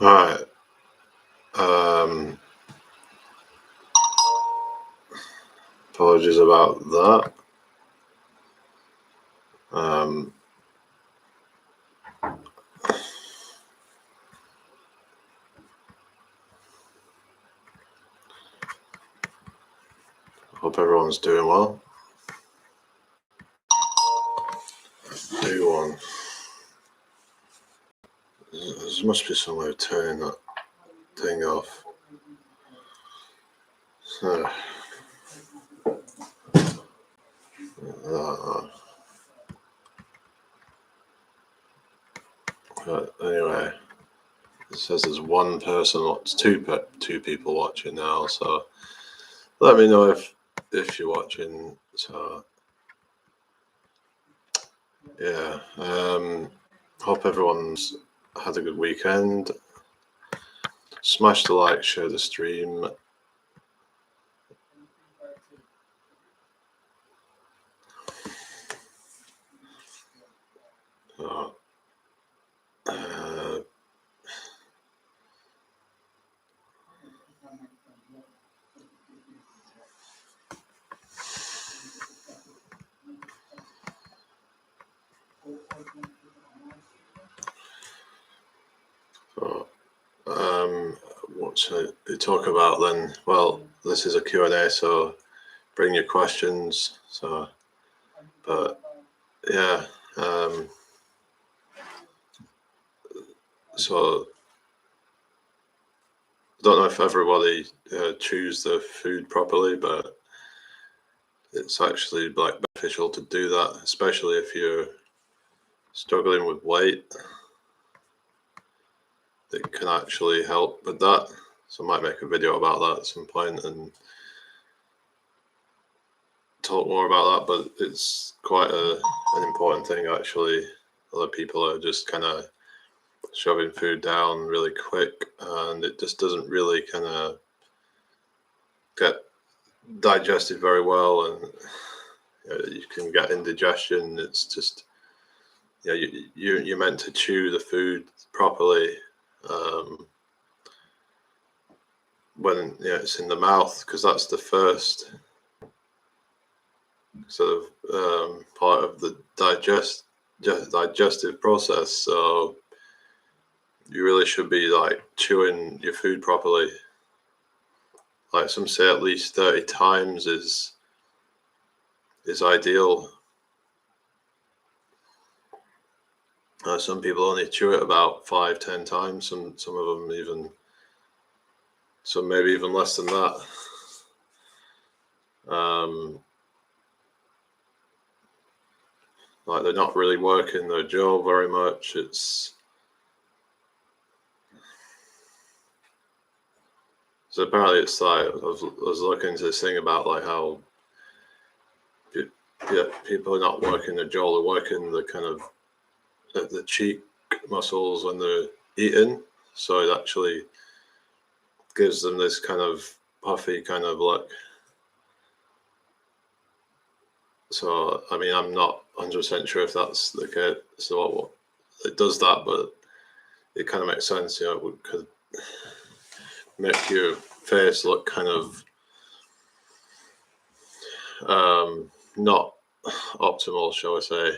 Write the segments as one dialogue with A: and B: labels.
A: All right. Apologies about that. Hope everyone's doing well. Do one. There must be some way of turning that thing off. So, but anyway, it says there's one person, two people watching now. So let me know if you're watching. So yeah, hope everyone's had a good weekend. Smash the like, share the stream. What should we talk about then? Well, this is a Q&A, so bring your questions. So, but yeah, so I don't know if everybody chews the food properly, but it's actually like beneficial to do that, especially if you're struggling with weight. It can actually help with that. So I might make a video about that at some point and talk more about that, but it's quite an important thing actually. A lot of people are just kind of shoving food down really quick, and it just doesn't really kind of get digested very well, and you can get indigestion. It's just you're meant to chew the food properly when it's in the mouth, because that's the first sort of part of the digestive process. So you really should be like chewing your food properly. Like some say at least 30 times is ideal. Some people only chew it about 5-10 times. Some of them even, some maybe even less than that. Like they're not really working their jaw very much. So apparently it's like, I was looking into this thing about like how people are not working their jaw, they're working the kind of the cheek muscles when they're eating. So it actually gives them this kind of puffy kind of look. So, I mean, I'm not 100% sure if that's the case. So what it does that, but it kind of makes sense. It could make your face look kind of not optimal, shall I say.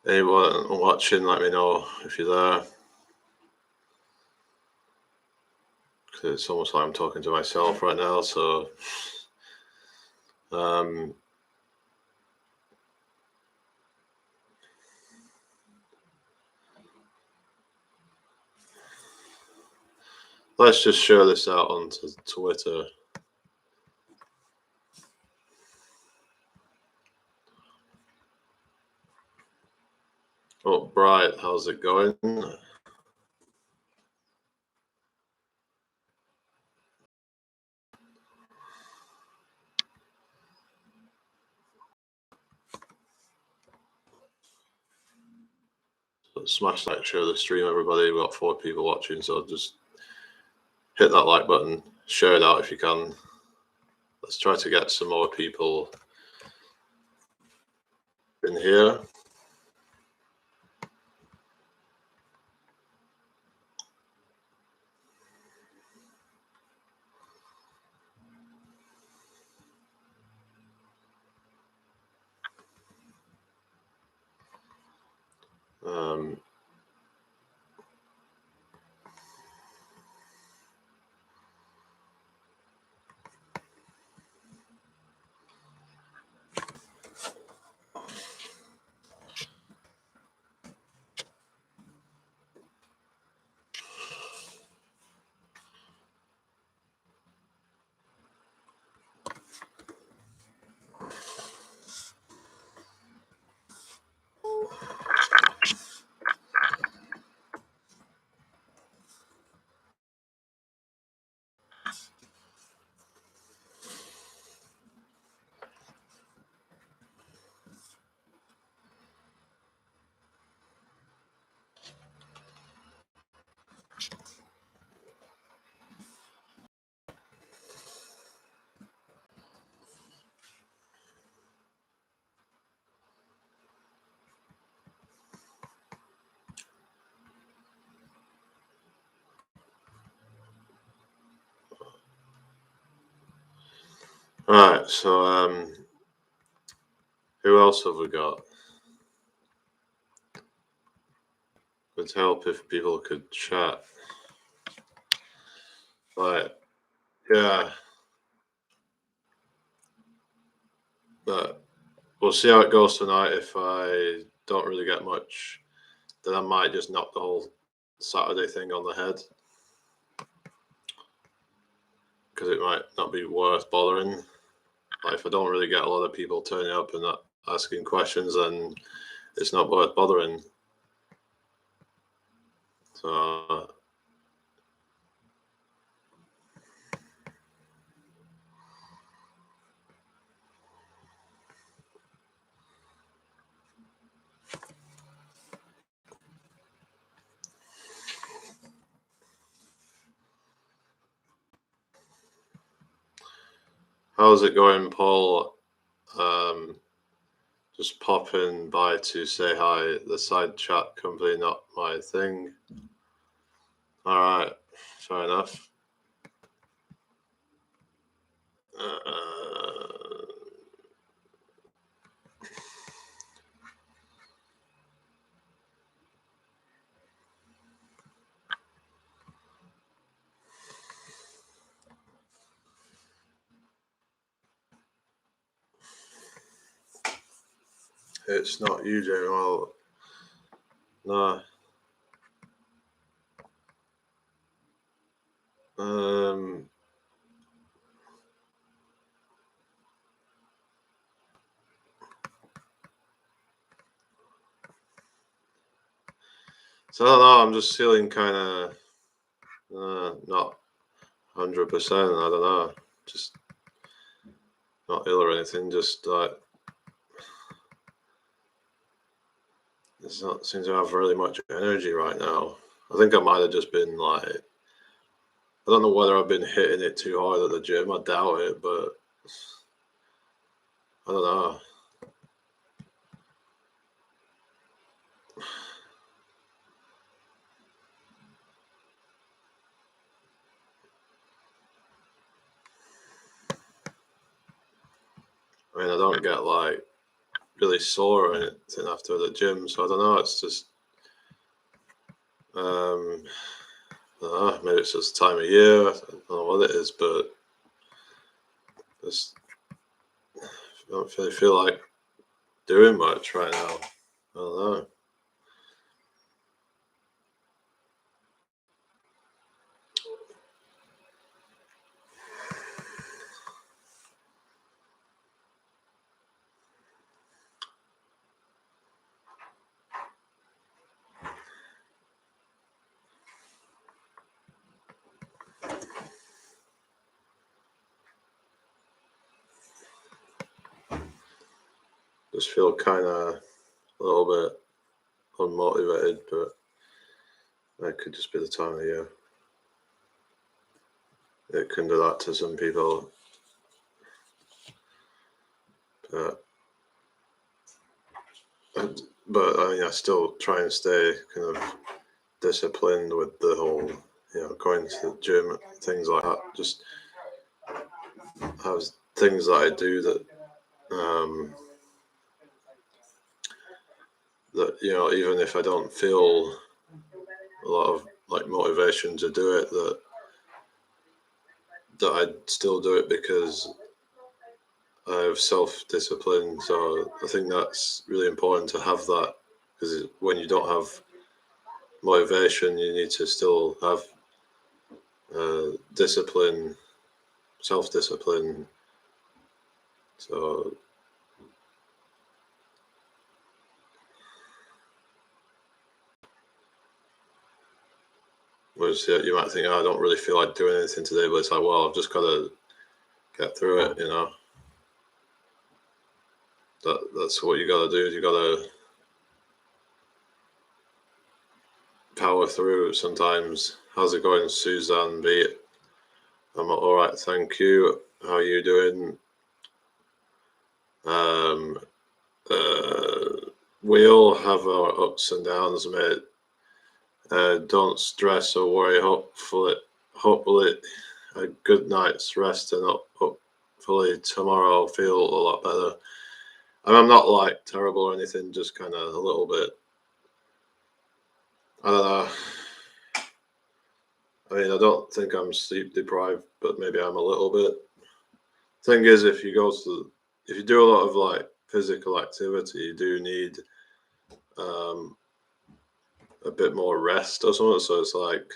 A: Anyone watching, let me know if you're there. Because it's almost like I'm talking to myself right now. So, let's just share this out onto Twitter. Oh, Bright, how's it going? smash that, share the stream, everybody. We've got 4 people watching, so just hit that like button, share it out if you can. Let's try to get some more people in here. All right, so who else have we got? Would help if people could chat. Right, yeah. But we'll see how it goes tonight. If I don't really get much, then I might just knock the whole Saturday thing on the head, because it might not be worth bothering. Like, if I don't really get a lot of people turning up and not asking questions, then it's not worth bothering. So how's it going, Paul? Just popping by to say hi. The side chat company, not my thing. All right, fair enough. It's not you, Jamie. Well, no. So I don't know. I'm just feeling kind of not 100%. I don't know. Just not ill or anything. Just like does not seem to have really much energy right now. I think I might have just been like, I don't know whether I've been hitting it too hard at the gym. I doubt it, but I don't know. I mean, I don't get like really sore or anything after the gym, so I don't know. It's just, I don't know, maybe it's just time of year. I don't know what it is, but just I don't really feel like doing much right now. I don't know. Just feel kind of a little bit unmotivated, but that could just be the time of year. It can do that to some people. But I mean, I still try and stay kind of disciplined with the whole, going to the gym, things like that. Just have things that I do that even if I don't feel a lot of like motivation to do it, that I still do it because I have self-discipline. So I think that's really important to have that, because when you don't have motivation, you need to still have discipline, self-discipline. So you might think, I don't really feel like doing anything today, but it's like, well, I've just got to get through it, That's what you got to do. You got to power through sometimes. How's it going, Suzanne B? I'm all right, thank you. How are you doing? We all have our ups and downs, mate. Don't stress or worry. Hopefully a good night's rest, and hopefully tomorrow I'll feel a lot better. And I'm not like terrible or anything, just kind of a little bit. I don't know. I mean, I don't think I'm sleep deprived, but maybe I'm a little bit. Thing is, if you do a lot of like physical activity, you do need a bit more rest or something. So it's like,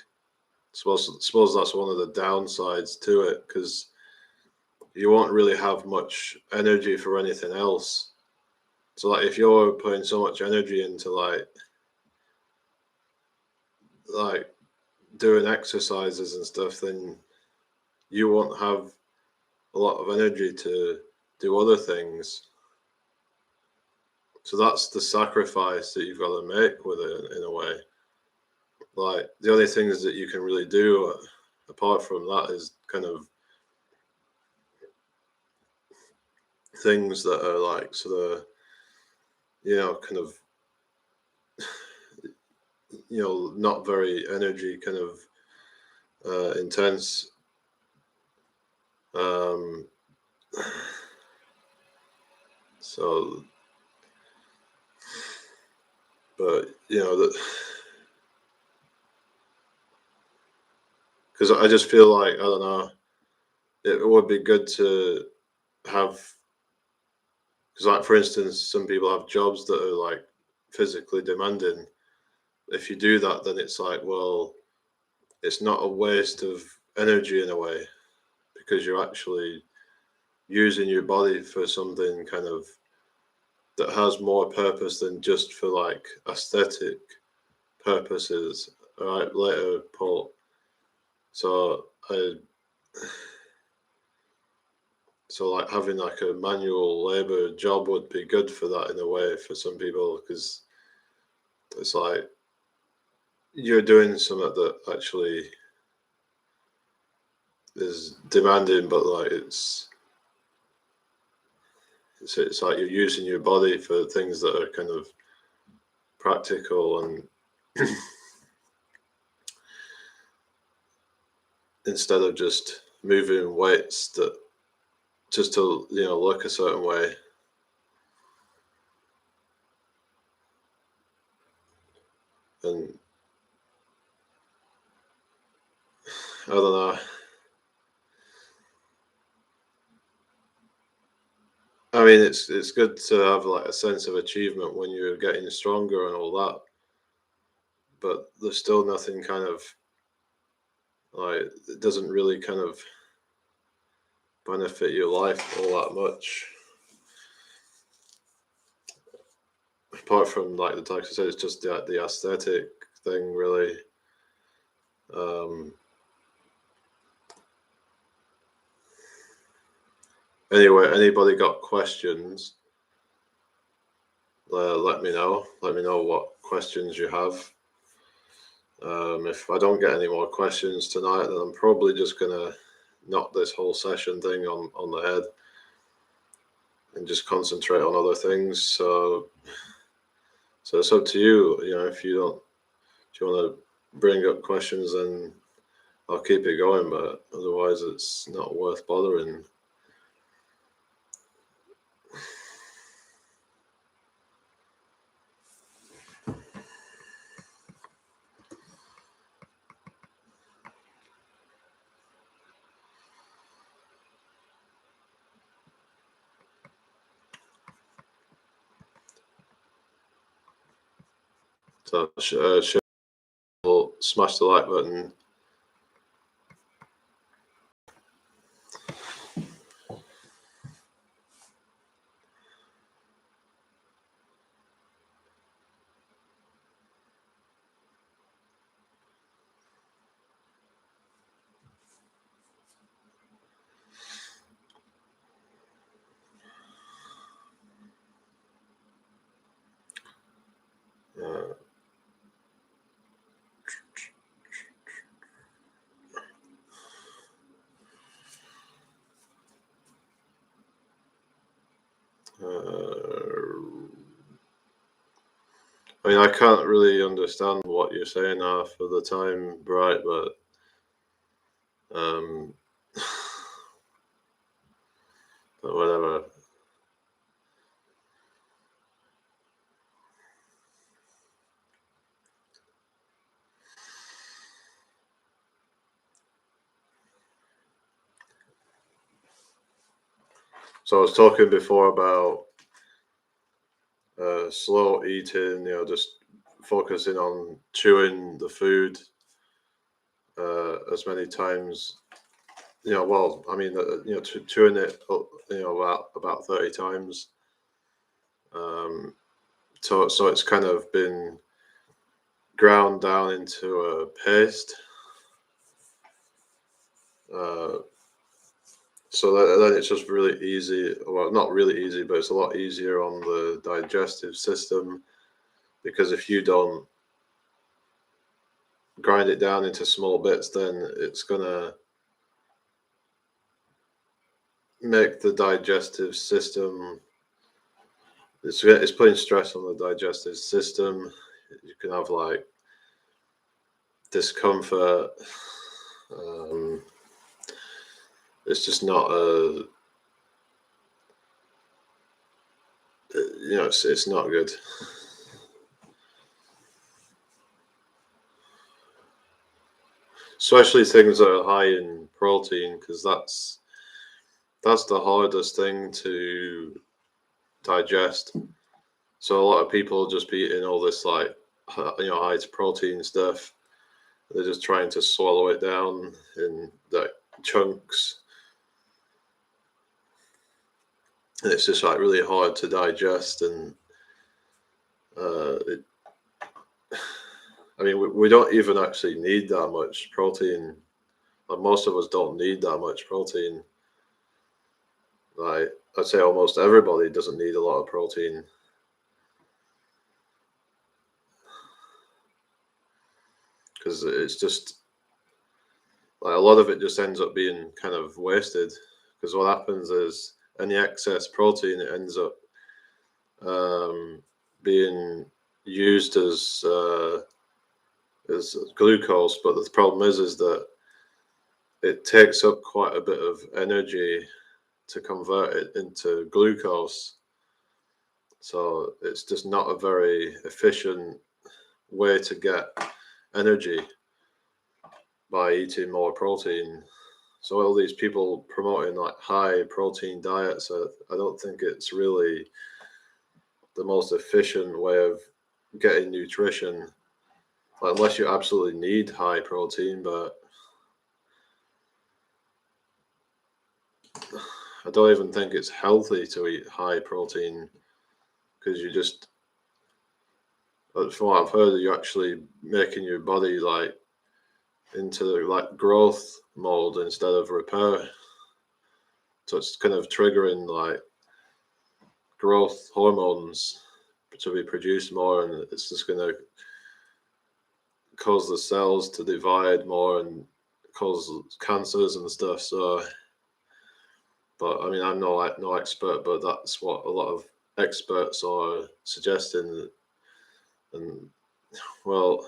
A: suppose that's one of the downsides to it, because you won't really have much energy for anything else. So like, if you're putting so much energy into like doing exercises and stuff, then you won't have a lot of energy to do other things. So that's the sacrifice that you've got to make with it, in a way. Like, the only things that you can really do apart from that is kind of things that are like sort of, kind of, not very energy kind of intense. So, but because I just feel like, I don't know, it would be good to have, because like, for instance, some people have jobs that are like physically demanding. If you do that, then it's like, well, it's not a waste of energy in a way, because you're actually using your body for something kind of that has more purpose than just for like aesthetic purposes. All right, later, Paul. So like, having like a manual labor job would be good for that, in a way, for some people, because it's like you're doing something that actually is demanding, but like it's like you're using your body for things that are kind of practical, and instead of just moving weights that just to look a certain way. And I don't know. I mean, it's good to have like a sense of achievement when you're getting stronger and all that, but there's still nothing kind of like, it doesn't really kind of benefit your life all that much. Apart from like the like I said, it's just the aesthetic thing, really. Anyway, anybody got questions? Let me know. Let me know what questions you have. If I don't get any more questions tonight, then I'm probably just gonna knock this whole session thing on the head and just concentrate on other things. So it's up to you. If you want to bring up questions, then I'll keep it going. But otherwise, it's not worth bothering. So smash the like button. I mean, I can't really understand what you're saying half of the time, right? But but whatever. So I was talking before about slow eating, just focusing on chewing the food as many times. Well, I mean, chewing it, about 30 times. So it's kind of been ground down into a paste. So then it's just really easy. Well, not really easy, but it's a lot easier on the digestive system, because if you don't grind it down into small bits, then it's gonna make the digestive system. It's putting stress on the digestive system. You can have like discomfort. It's just not it's not good. Especially things that are high in protein, because that's the hardest thing to digest. So a lot of people just be eating all this like high protein stuff. They're just trying to swallow it down in like chunks, and it's just like really hard to digest. And I mean, we don't even actually need that much protein. Like, most of us don't need that much protein. Like, I'd say almost everybody doesn't need a lot of protein. Because it's just like a lot of it just ends up being kind of wasted. Because what happens is any excess protein, it ends up being used as glucose. But the problem is that it takes up quite a bit of energy to convert it into glucose. So it's just not a very efficient way to get energy by eating more protein. So all these people promoting like high protein diets, I don't think it's really the most efficient way of getting nutrition, like, unless you absolutely need high protein. But I don't even think it's healthy to eat high protein, because you just, from what I've heard, you're actually making your body like into like growth mode instead of repair. So it's kind of triggering like growth hormones to be produced more, and it's just going to cause the cells to divide more and cause cancers and stuff. So, but I mean, I'm no expert, but that's what a lot of experts are suggesting. And well,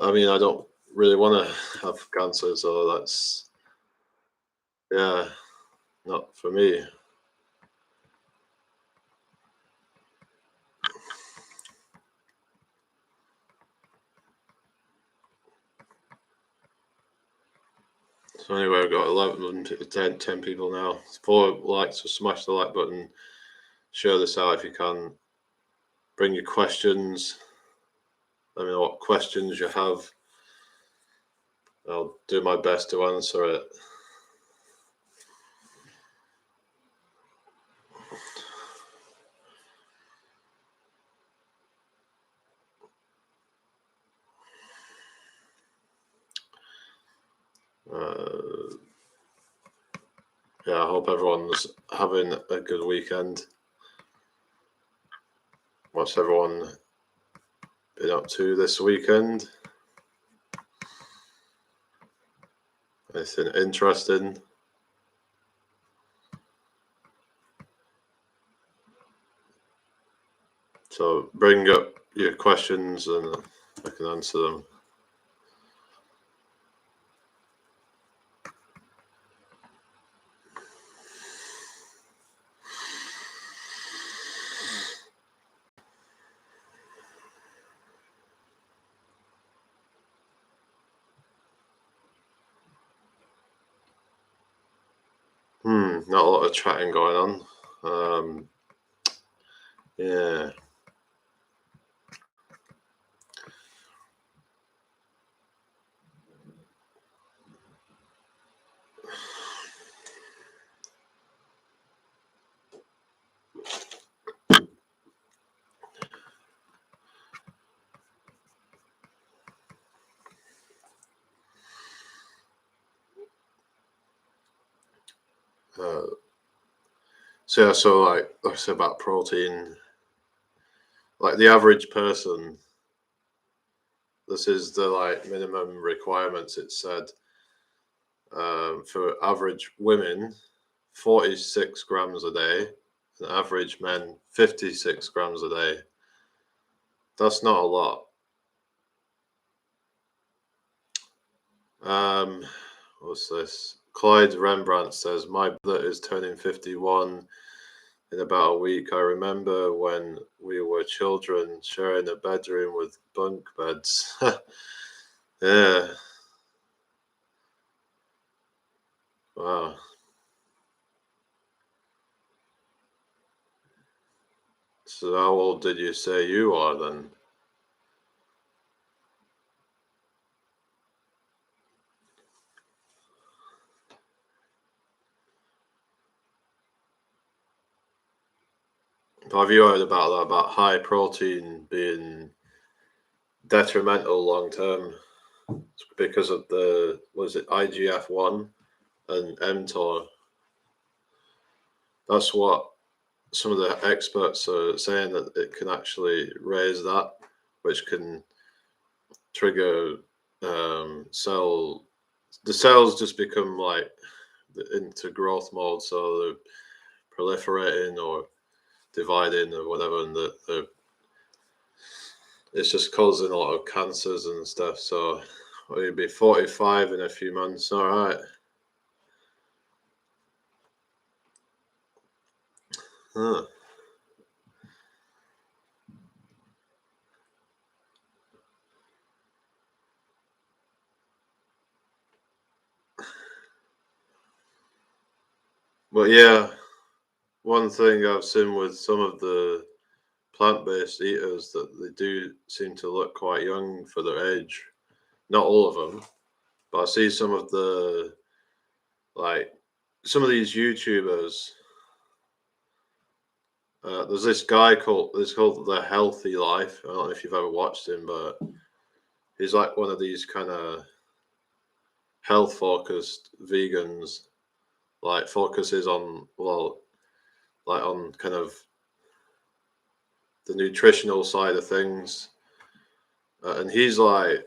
A: I mean, I don't really want to have cancer, so that's, yeah, not for me. So anyway, I've got 11, 10 people now. 4 likes, so smash the like button. Share this out if you can. Bring your questions. Let me know what questions you have. I'll do my best to answer it. Yeah, I hope everyone's having a good weekend. What's everyone been up to this weekend? Anything interesting? So bring up your questions and I can answer them. Not a lot of chatting going on. Yeah. So like I said about protein, like the average person, this is the like minimum requirements. It said for average women, 46 grams a day, and average men, 56 grams a day. That's not a lot. What's this? Clyde Rembrandt says, my brother is turning 51 in about a week. I remember when we were children sharing a bedroom with bunk beds. Yeah. Wow. So how old did you say you are then? Have you heard about that, about high protein being detrimental long term because of the, was it IGF-1 and mTOR? That's what some of the experts are saying, that it can actually raise that, which can trigger the cells just become like into growth mode, so they're proliferating or dividing or whatever, and it's just causing a lot of cancers and stuff. So you'll be 45 in a few months. All right. Huh. But yeah, one thing I've seen with some of the plant-based eaters, that they do seem to look quite young for their age. Not all of them, but I see some of the, like, some of these YouTubers. There's this guy called, it's called The Healthy Life. I don't know if you've ever watched him, but he's like one of these kind of health focused vegans. Like focuses on, well, like on kind of the nutritional side of things, and he's like,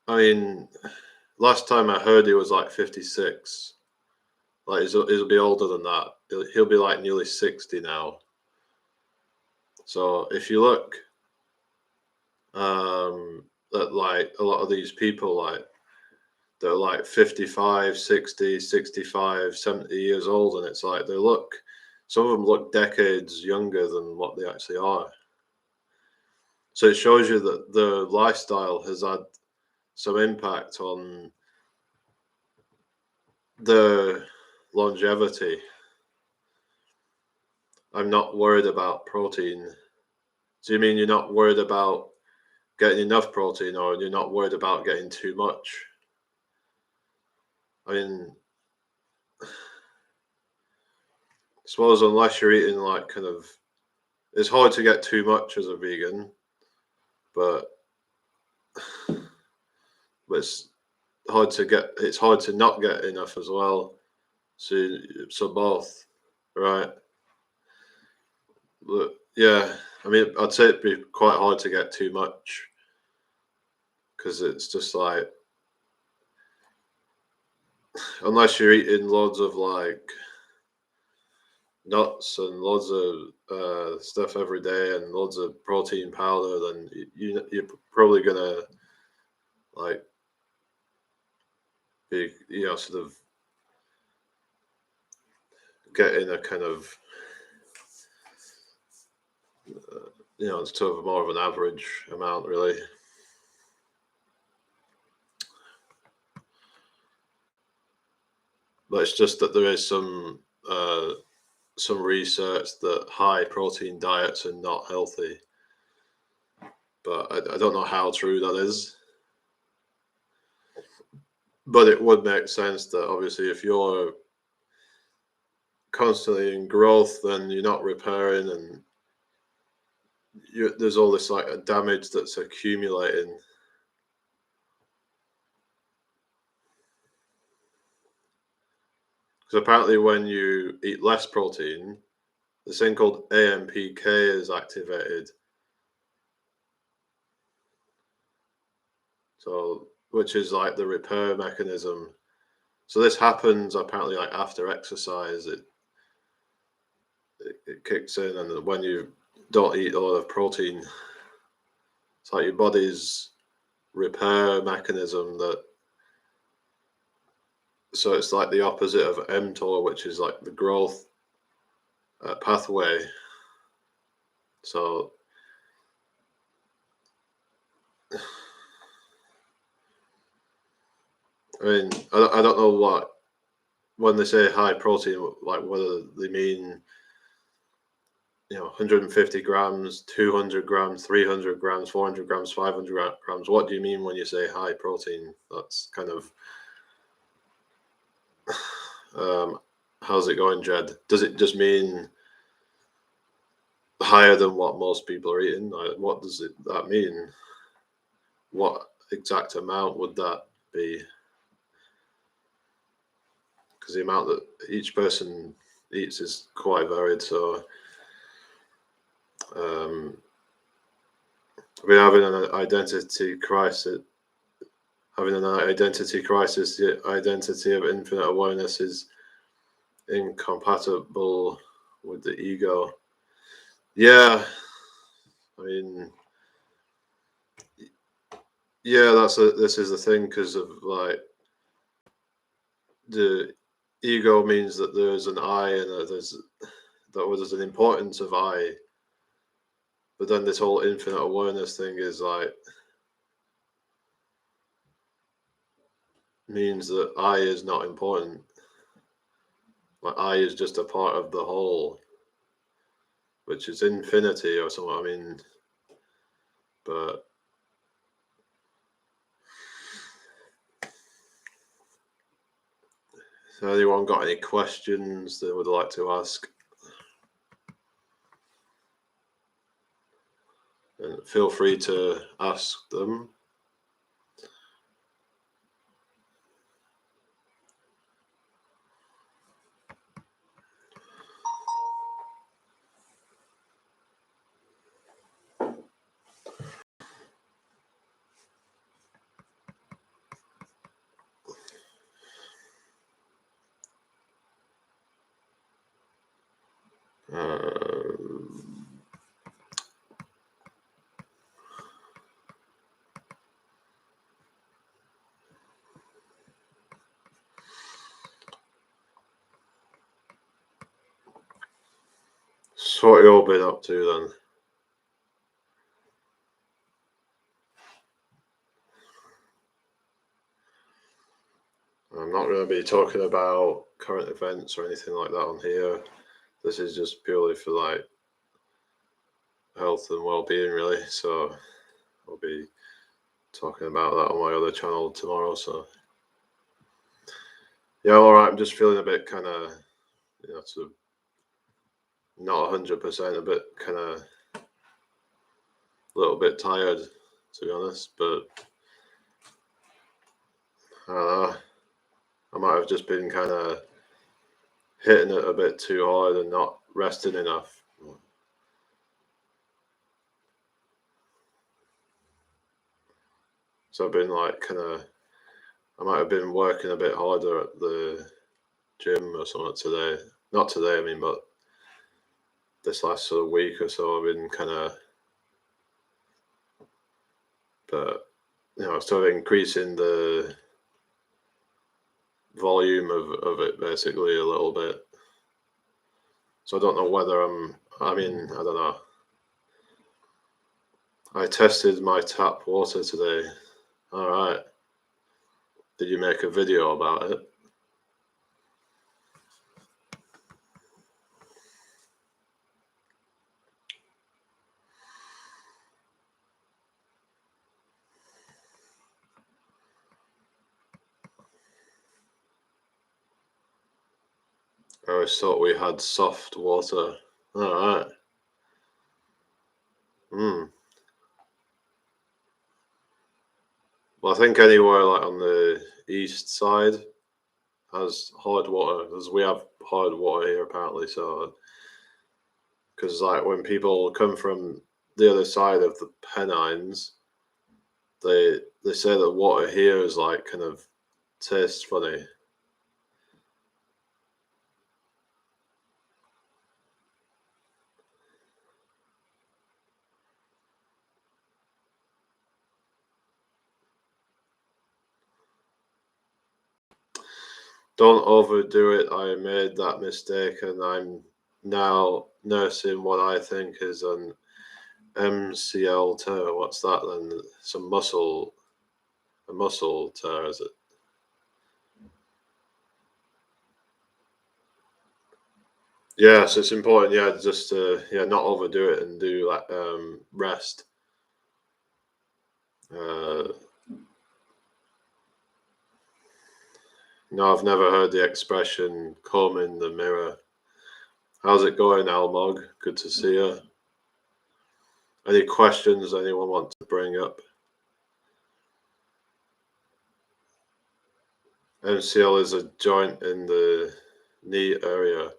A: I mean, last time I heard he was like 56. Like he'll be older than that. He'll be like nearly 60 now. So if you look at like a lot of these people, like they're like 55, 60, 65, 70 years old, and it's like some of them look decades younger than what they actually are. So it shows you that the lifestyle has had some impact on the longevity. I'm not worried about protein. Do you mean you're not worried about getting enough protein, or you're not worried about getting too much? I mean, I suppose unless you're eating like kind of, it's hard to get too much as a vegan, but it's it's hard to not get enough as well. So both, right? But yeah, I mean, I'd say it'd be quite hard to get too much, because it's just like, unless you're eating loads of like nuts and loads of stuff every day and loads of protein powder, then you're probably gonna like be, sort of getting a kind of sort of more of an average amount, really. But it's just that there is some research that high protein diets are not healthy, but I don't know how true that is. But it would make sense that obviously if you're constantly in growth, then you're not repairing, and there's all this like damage that's accumulating. Because apparently when you eat less protein, this thing called AMPK is activated. So, which is like the repair mechanism. So this happens apparently like after exercise, it kicks in, and when you don't eat a lot of protein, it's like your body's repair mechanism so it's like the opposite of mTOR, which is like the growth pathway. So I mean, I don't know what, when they say high protein, like whether they mean 150 grams, 200 grams, 300 grams, 400 grams, 500 grams. What do you mean when you say high protein? That's kind of how's it going, Jed? Does it just mean higher than what most people are eating? What does that mean? What exact amount would that be? Because the amount that each person eats is quite varied. So we're having an identity crisis. Having an identity crisis, the identity of infinite awareness is incompatible with the ego. Yeah, I mean, yeah, this is the thing, because of like the ego means that there's an I, and there's an importance of I, but then this whole infinite awareness thing is like, means that I is not important. Like I is just a part of the whole, which is infinity or something. I mean, but has anyone got any questions they would like to ask? And feel free to ask them. So what have you all been up to then? I'm not going to be talking about current events or anything like that on here. This is just purely for like health and well-being, really. So I'll be talking about that on my other channel tomorrow. So yeah, all right. I'm just feeling a bit kind of, not 100%, a bit kind of a little bit tired, to be honest. But I don't know. I might have just been kind of hitting it a bit too hard and not resting enough. So I've been like I might have been working a bit harder at the gym or something today. Not today, I mean, but this last sort of week or so, I've been but sort of increasing the volume of it basically a little bit. So I don't know whether I don't know. I tested my tap water today. All right. Did you make a video about it? I always thought we had soft water. All right. Well, I think anywhere like on the east side has hard water, because we have hard water here apparently. So, because like when people come from the other side of the Pennines, they say that water here is like kind of tastes funny. Don't overdo it. I made that mistake, and I'm now nursing what I think is an MCL tear. What's that then? A muscle tear, is it? Yeah, so it's important, just to not overdo it and do like rest. No, I've never heard the expression "comb in the mirror." How's it going, Almog? Good to see you. Any questions anyone wants to bring up? MCL is a joint in the knee area.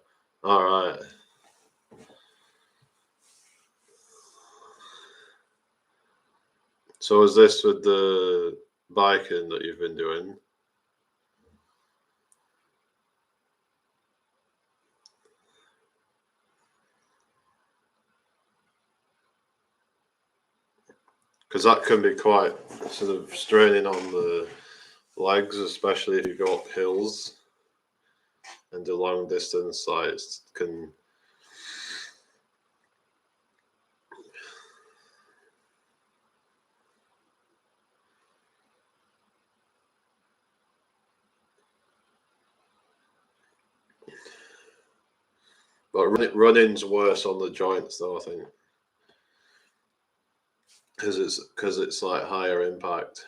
A: All right. So is this with the biking that you've been doing? Because that can be quite sort of straining on the legs, especially if you go up hills and do long distance. Like can. But running's worse on the joints, though, I think, because it's like higher impact.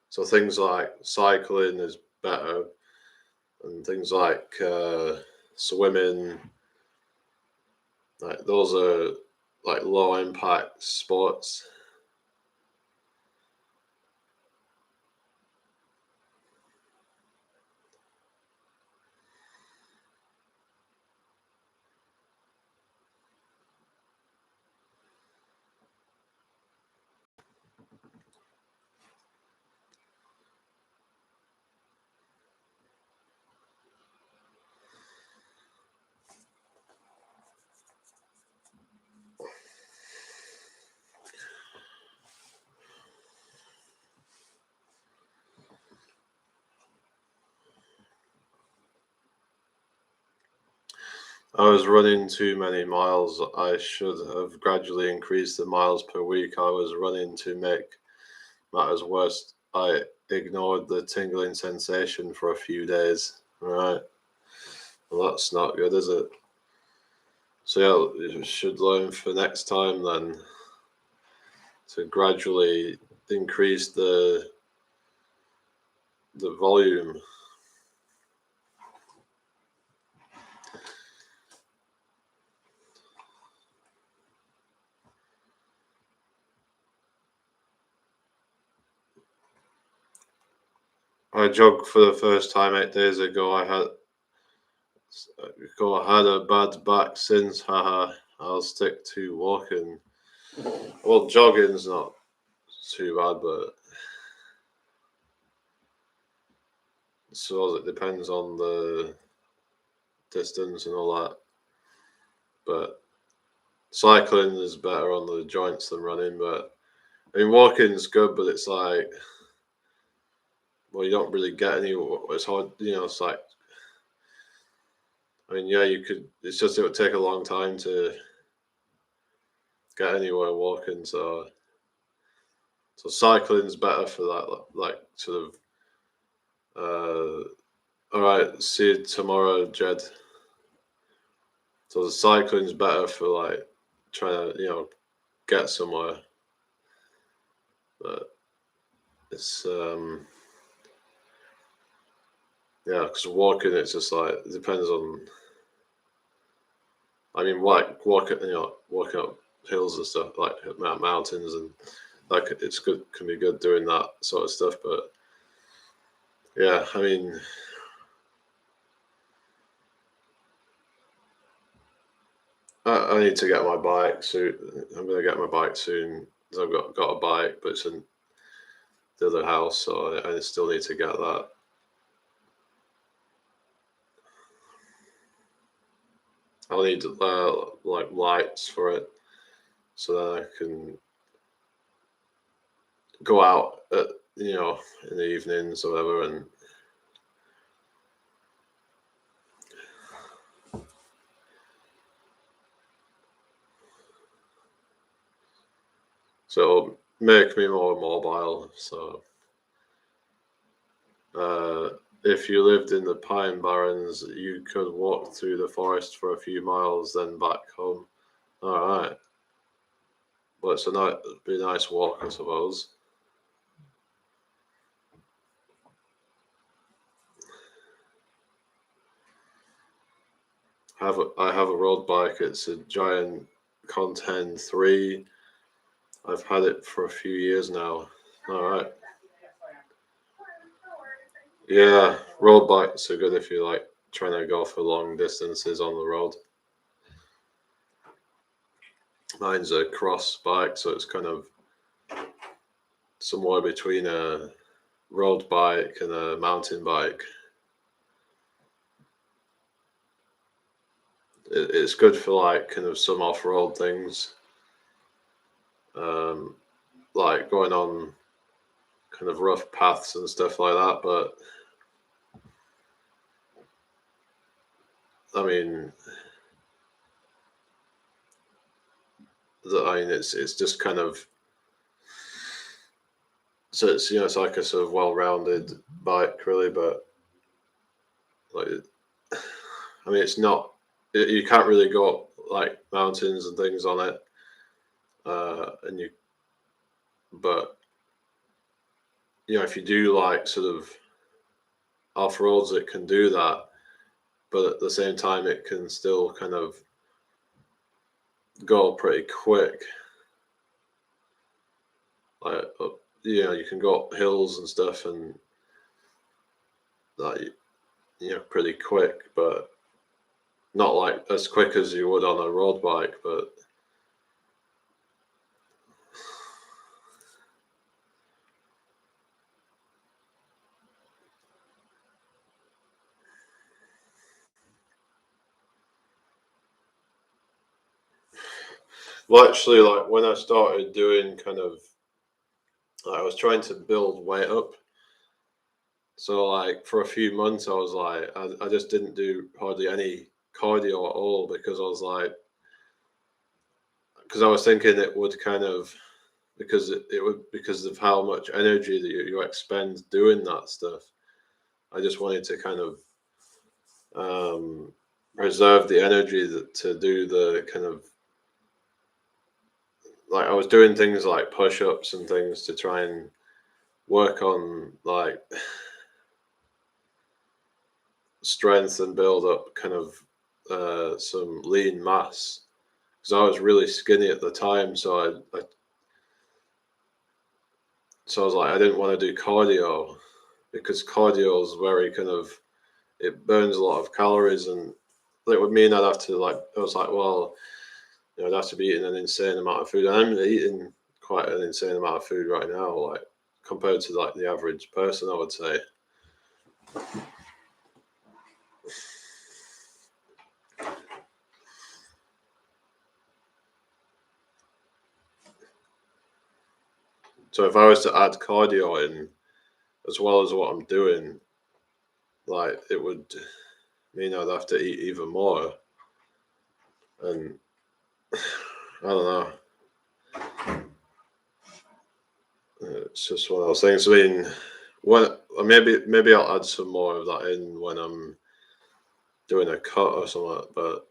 A: So things like cycling is better, and things like swimming, like those are like low impact sports. I was running too many miles. I should have gradually increased the miles per week I was running to make matters worse. I ignored the tingling sensation for a few days. Right. Well, that's not good, is it? So yeah, you should learn for next time then to gradually increase the volume. I jogged for the first time 8 days ago. I had a bad back since. Haha. I'll stick to walking. Well, jogging's not too bad, but so it depends on the distance and all that. But cycling is better on the joints than running. But I mean, walking's good, but it's like, well, you don't really get any. It's hard, It's like, I mean, yeah, you could. It's just it would take a long time to get anywhere walking. So cycling's better for that, like sort of. All right, see you tomorrow, Jed. So the cycling's better for like trying to get somewhere, but it's yeah, because walking it's just like it depends on. I mean, like walking up hills and stuff like mountains and like it's good can be good doing that sort of stuff, but yeah, I mean. I need to get my bike soon. I'm gonna get my bike soon. I've got a bike, but it's in the other house, so I still need to get that. I'll need like lights for it, so that I can go out in the evenings or whatever, and so it'll make me more mobile. So if you lived in the Pine Barrens, you could walk through the forest for a few miles, then back home. All right. Well, be a nice walk, I suppose. I have a road bike. It's a giant Conten 3. I've had it for a few years now. All right. Yeah, road bikes are good if you're like trying to go for long distances on the road. Mine's a cross bike, so it's kind of somewhere between a road bike and a mountain bike. It's good for like kind of some off-road things, like going on kind of rough paths and stuff like that. But I mean, it's just kind of so it's like a sort of well-rounded bike really, but like I mean it's not you can't really go up like mountains and things on it, and you but if you do like sort of off roads, it can do that, but at the same time it can still kind of go pretty quick. Like you can go up hills and stuff and like pretty quick, but not like as quick as you would on a road bike. But well, actually, like when I started doing kind of, I was trying to build weight up. So like for a few months, I was like, I just didn't do hardly any cardio at all, because I was thinking it would kind of, because it would, because of how much energy that you expend doing that stuff. I just wanted to kind of reserve the energy to do the kind of, like, I was doing things like push-ups and things to try and work on like strength and build up kind of some lean mass, because I was really skinny at the time. So I was like, I didn't want to do cardio, because cardio is very kind of, it burns a lot of calories, and it would mean I'd have to, like, I was like, well, I'd have to be eating an insane amount of food. And I'm eating quite an insane amount of food right now, like compared to like the average person, I would say. So if I was to add cardio in as well as what I'm doing, like, it would mean I'd have to eat even more. And I don't know. It's just one of those things. I mean, when maybe I'll add some more of that in when I'm doing a cut or something. But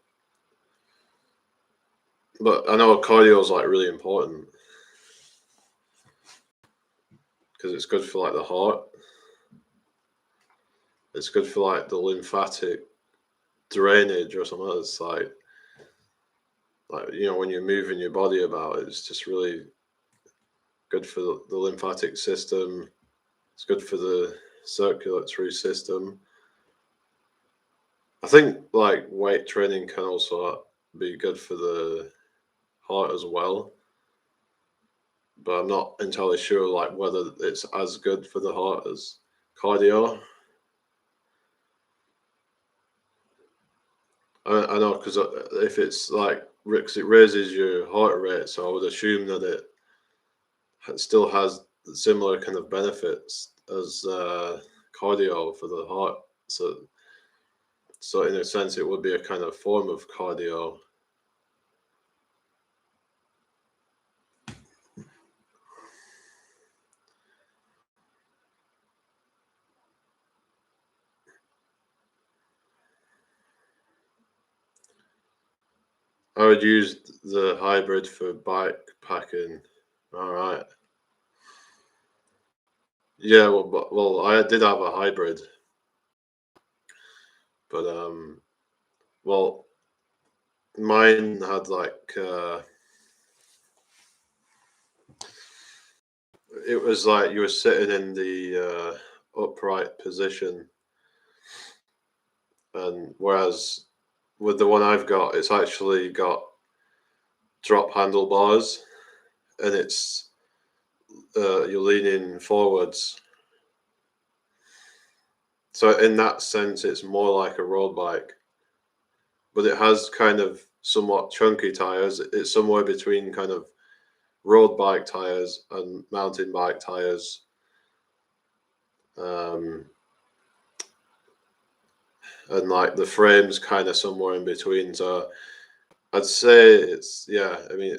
A: I know cardio is like really important, because it's good for like the heart. It's good for like the lymphatic drainage or something. It's like when you're moving your body about, it's just really good for the lymphatic system. It's good for the circulatory system. I think like weight training can also be good for the heart as well, but I'm not entirely sure like whether it's as good for the heart as cardio. I know, because if it's like, because it raises your heart rate, so I would assume that it still has similar kind of benefits as cardio for the heart. So in a sense, it would be a kind of form of cardio. I would use the hybrid for bike packing. All right. Yeah. Well, I did have a hybrid, but well, mine had like it was like you were sitting in the upright position, and whereas with the one I've got, it's actually got drop handlebars, and it's you're leaning forwards. So in that sense, it's more like a road bike, but it has kind of somewhat chunky tires. It's somewhere between kind of road bike tires and mountain bike tires. And like the frame's kind of somewhere in between. So I'd say it's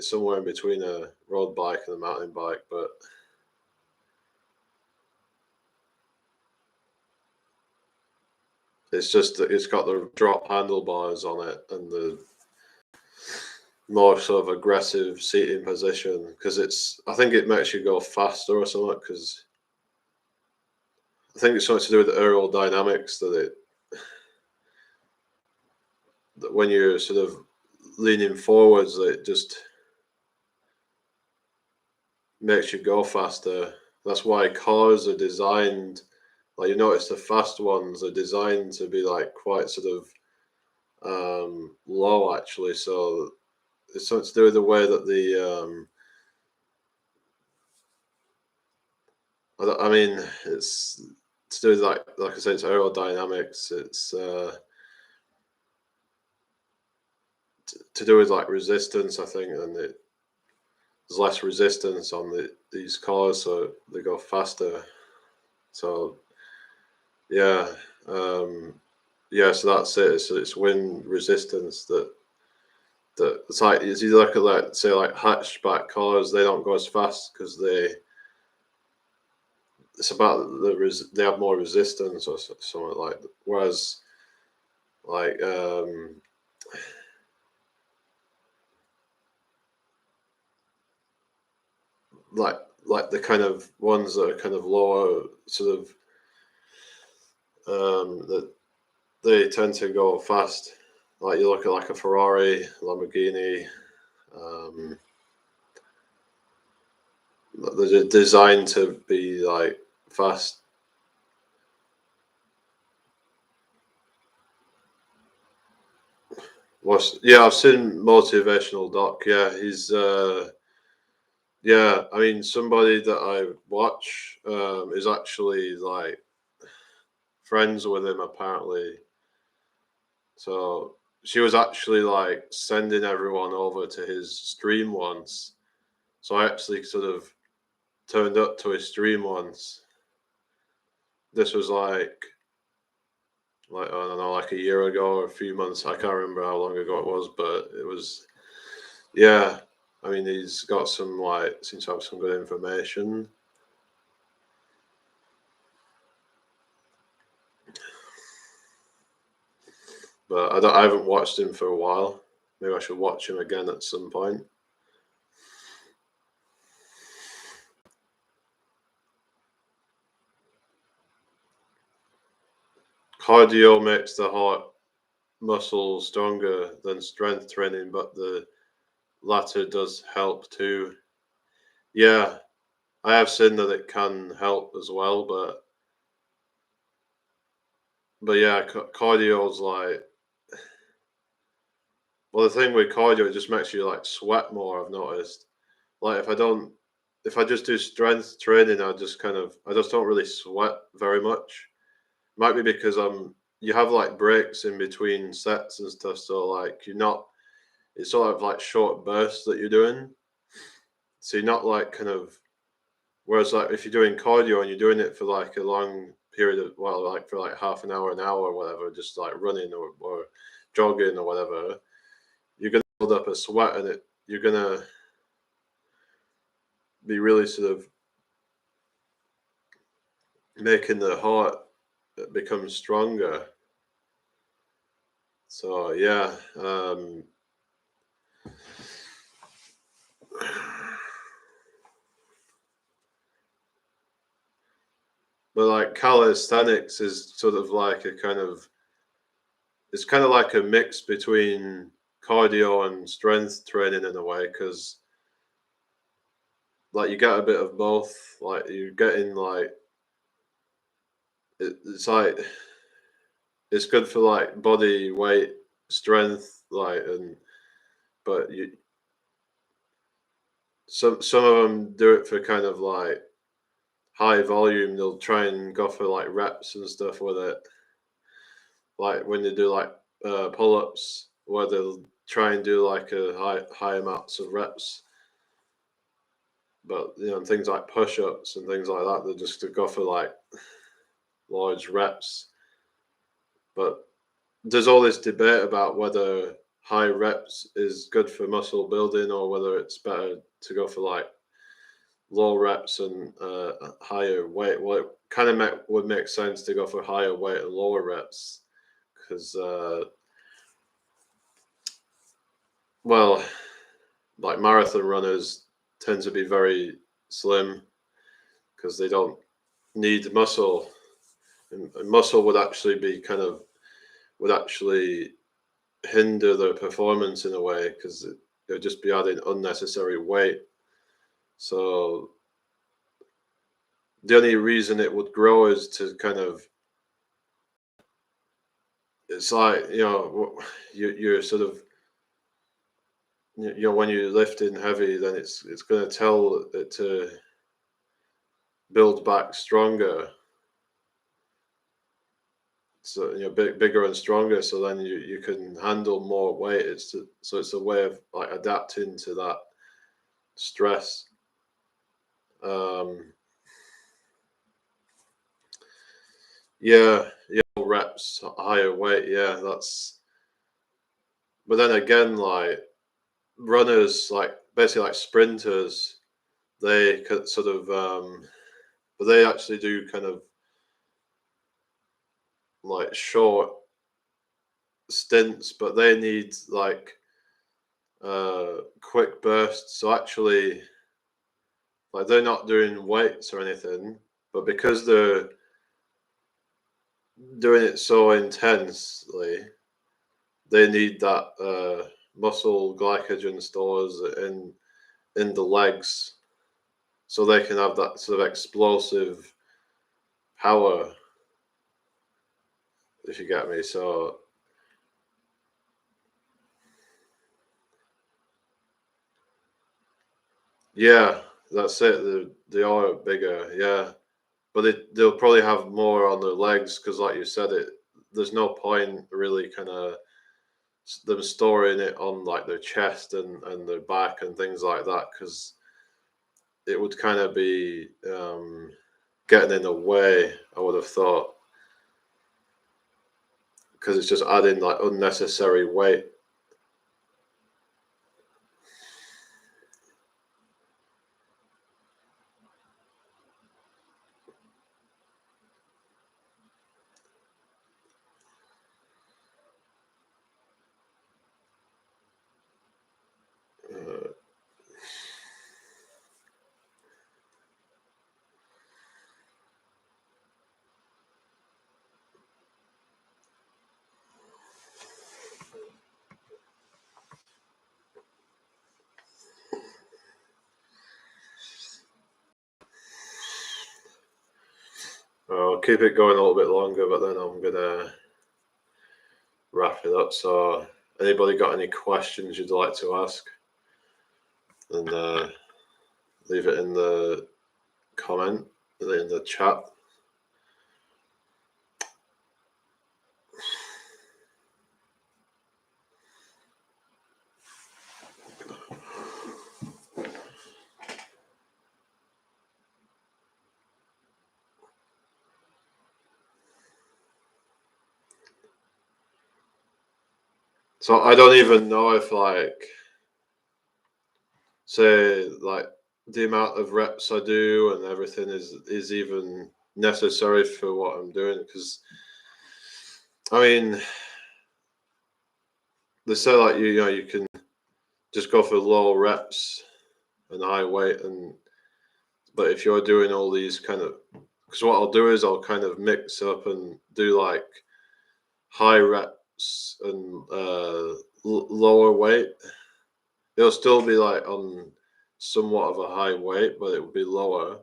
A: somewhere in between a road bike and a mountain bike, but it's just that it's got the drop handlebars on it and the more sort of aggressive seating position, because I think it makes you go faster or something, because I think it's something to do with the aerodynamics, that when you're sort of leaning forwards, it just makes you go faster. That's why cars are designed, like, you notice the fast ones are designed to be like quite sort of low, actually. So it's something to do with the way that I mean, it's to do with like I said, it's aerodynamics. It's to do with like resistance, I think, and there's less resistance on these cars, so they go faster. So yeah, yeah, so that's it. So it's wind resistance that it's like, is you look at, like, say, like hatchback collars, they don't go as fast because it's about they have more resistance or something like that. Whereas like like like the kind of ones that are kind of lower sort of that they tend to go fast. Like you look at like a Ferrari, Lamborghini, um, they're designed to be like fast. Yeah, I've seen motivational doc. Yeah, he's yeah. I mean, somebody that I watch is actually like friends with him apparently. So she was actually like sending everyone over to his stream once. So I actually sort of turned up to his stream once. This was like I don't know, like a year ago or a few months. I can't remember how long ago it was, but it was, yeah. I mean, he's got some, like, seems to have some good information. But I haven't watched him for a while. Maybe I should watch him again at some point. Cardio makes the heart muscle stronger than strength training, but the latter does help too. Yeah, I have seen that it can help as well, but yeah, cardio's like, well, the thing with cardio, it just makes you like sweat more. I've noticed. Like if I just do strength training, I just don't really sweat very much. Might be because you have like breaks in between sets and stuff, so like you're not, it's sort of like short bursts that you're doing. So you're not like kind of, whereas like if you're doing cardio and you're doing it for like a long period of, well, like for like half an hour or whatever, just like running or jogging or whatever, you're gonna build up a sweat and you're gonna be really sort of making the heart become stronger. So yeah, but like calisthenics is sort of like a kind of, it's kind of like a mix between cardio and strength training in a way, because like you get a bit of both. Like you're getting like it's like it's good for like body weight strength, like, and but you some of them do it for kind of like high volume. They'll try and go for like reps and stuff with it, like when they do like pull-ups, where they'll try and do like a high amounts of reps. But you know, things like push-ups and things like that, they just to go for like large reps. But there's all this debate about whether high reps is good for muscle building or whether it's better to go for like low reps and higher weight. Well, it kind of would make sense to go for higher weight and lower reps because, well, like marathon runners tend to be very slim because they don't need muscle, and muscle would actually be kind of, would actually hinder their performance in a way because it would just be adding unnecessary weight. So the only reason it would grow is to kind of, it's like, you know, you're sort of, you know, when you're lifting heavy, then it's going to tell it to build back stronger, so you know, bigger and stronger, so then you can handle more weight. So it's a way of like adapting to that stress. um yeah, yeah, reps reps, higher weight. Yeah, that's. But then again, like runners, like basically like sprinters, they could sort of, but they actually do kind of like short stints, but they need like quick bursts. So actually, like they're not doing weights or anything, but because they're doing it so intensely, they need that muscle glycogen stores in the legs, so they can have that sort of explosive power, if you get me. So yeah, that's it. They are bigger, yeah, but they'll probably have more on their legs because, like you said, it there's no point really kind of them storing it on like their chest and their back and things like that, because it would kind of be getting in the way, I would have thought, because it's just adding like unnecessary weight. Uh, I'll keep it going a little bit longer, but then I'm gonna wrap it up. So, anybody got any questions you'd like to ask? And leave it in the comment, in the chat. So I don't even know if like, say like the amount of reps I do and everything is even necessary for what I'm doing, because I mean they say like you know you can just go for low reps and high weight, and but if you're doing all these kind of, because what I'll do is I'll kind of mix up and do like high reps and lower weight. It'll still be like on somewhat of a high weight, but it will be lower.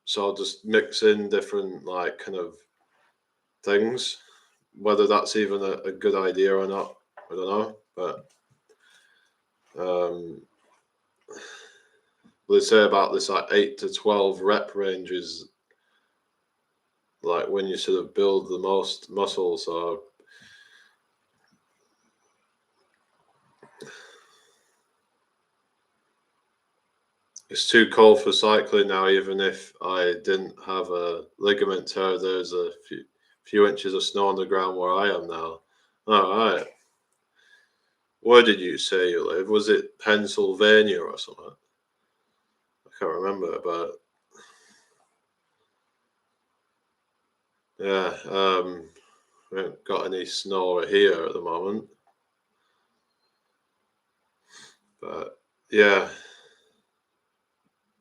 A: So I'll just mix in different like kind of things. Whether that's even a good idea or not, I don't know. But they say about this like 8 to 12 rep range is like when you sort of build the most muscle. So it's too cold for cycling now. Even if I didn't have a ligament tear, there's a few inches of snow on the ground where I am now. All right. Where did you say you live? Was it Pennsylvania or something? I can't remember, but yeah, we haven't got any snow here at the moment. But yeah,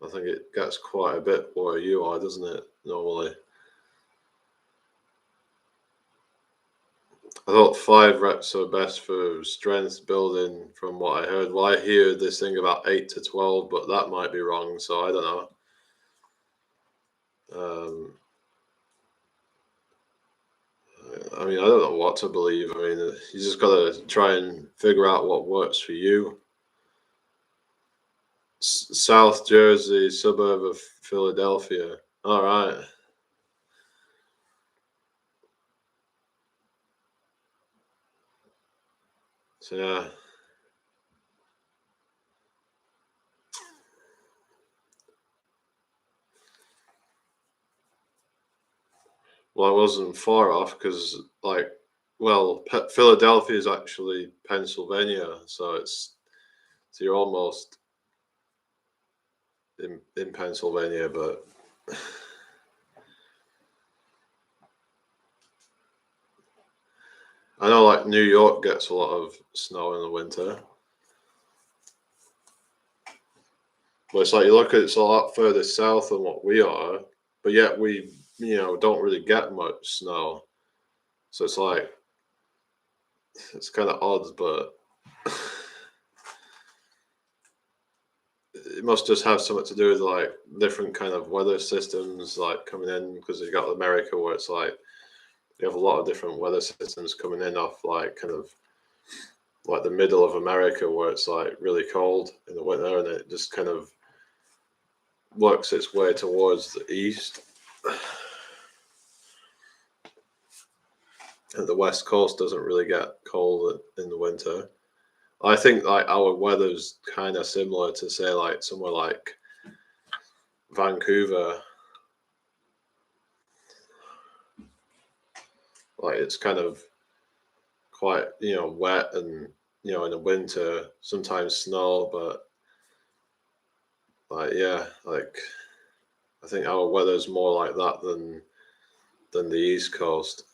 A: I think it gets quite a bit where you are, doesn't it, normally? I thought 5 reps are best for strength building from what I heard. Well, I hear this thing about 8 to 12, but that might be wrong, so I don't know. I mean, I don't know what to believe. I mean, you just got to try and figure out what works for you. South Jersey, suburb of Philadelphia. All right. So yeah. Well, I wasn't far off because, like, well, Philadelphia is actually Pennsylvania, so you're almost in Pennsylvania, but I know like New York gets a lot of snow in the winter. But it's like you look at it's a lot further south than what we are, but yet we don't really get much snow. So it's like it's kind of odd, but it must just have something to do with like different kind of weather systems like coming in because you got America where it's like you have a lot of different weather systems coming in off like kind of like the middle of America where it's like really cold in the winter and it just kind of works its way towards the east. And the west coast doesn't really get cold in the winter. I think like our weather's kind of similar to say like somewhere like Vancouver. Like it's kind of quite wet and in the winter sometimes snow, but like yeah, like I think our weather's more like that than the East Coast.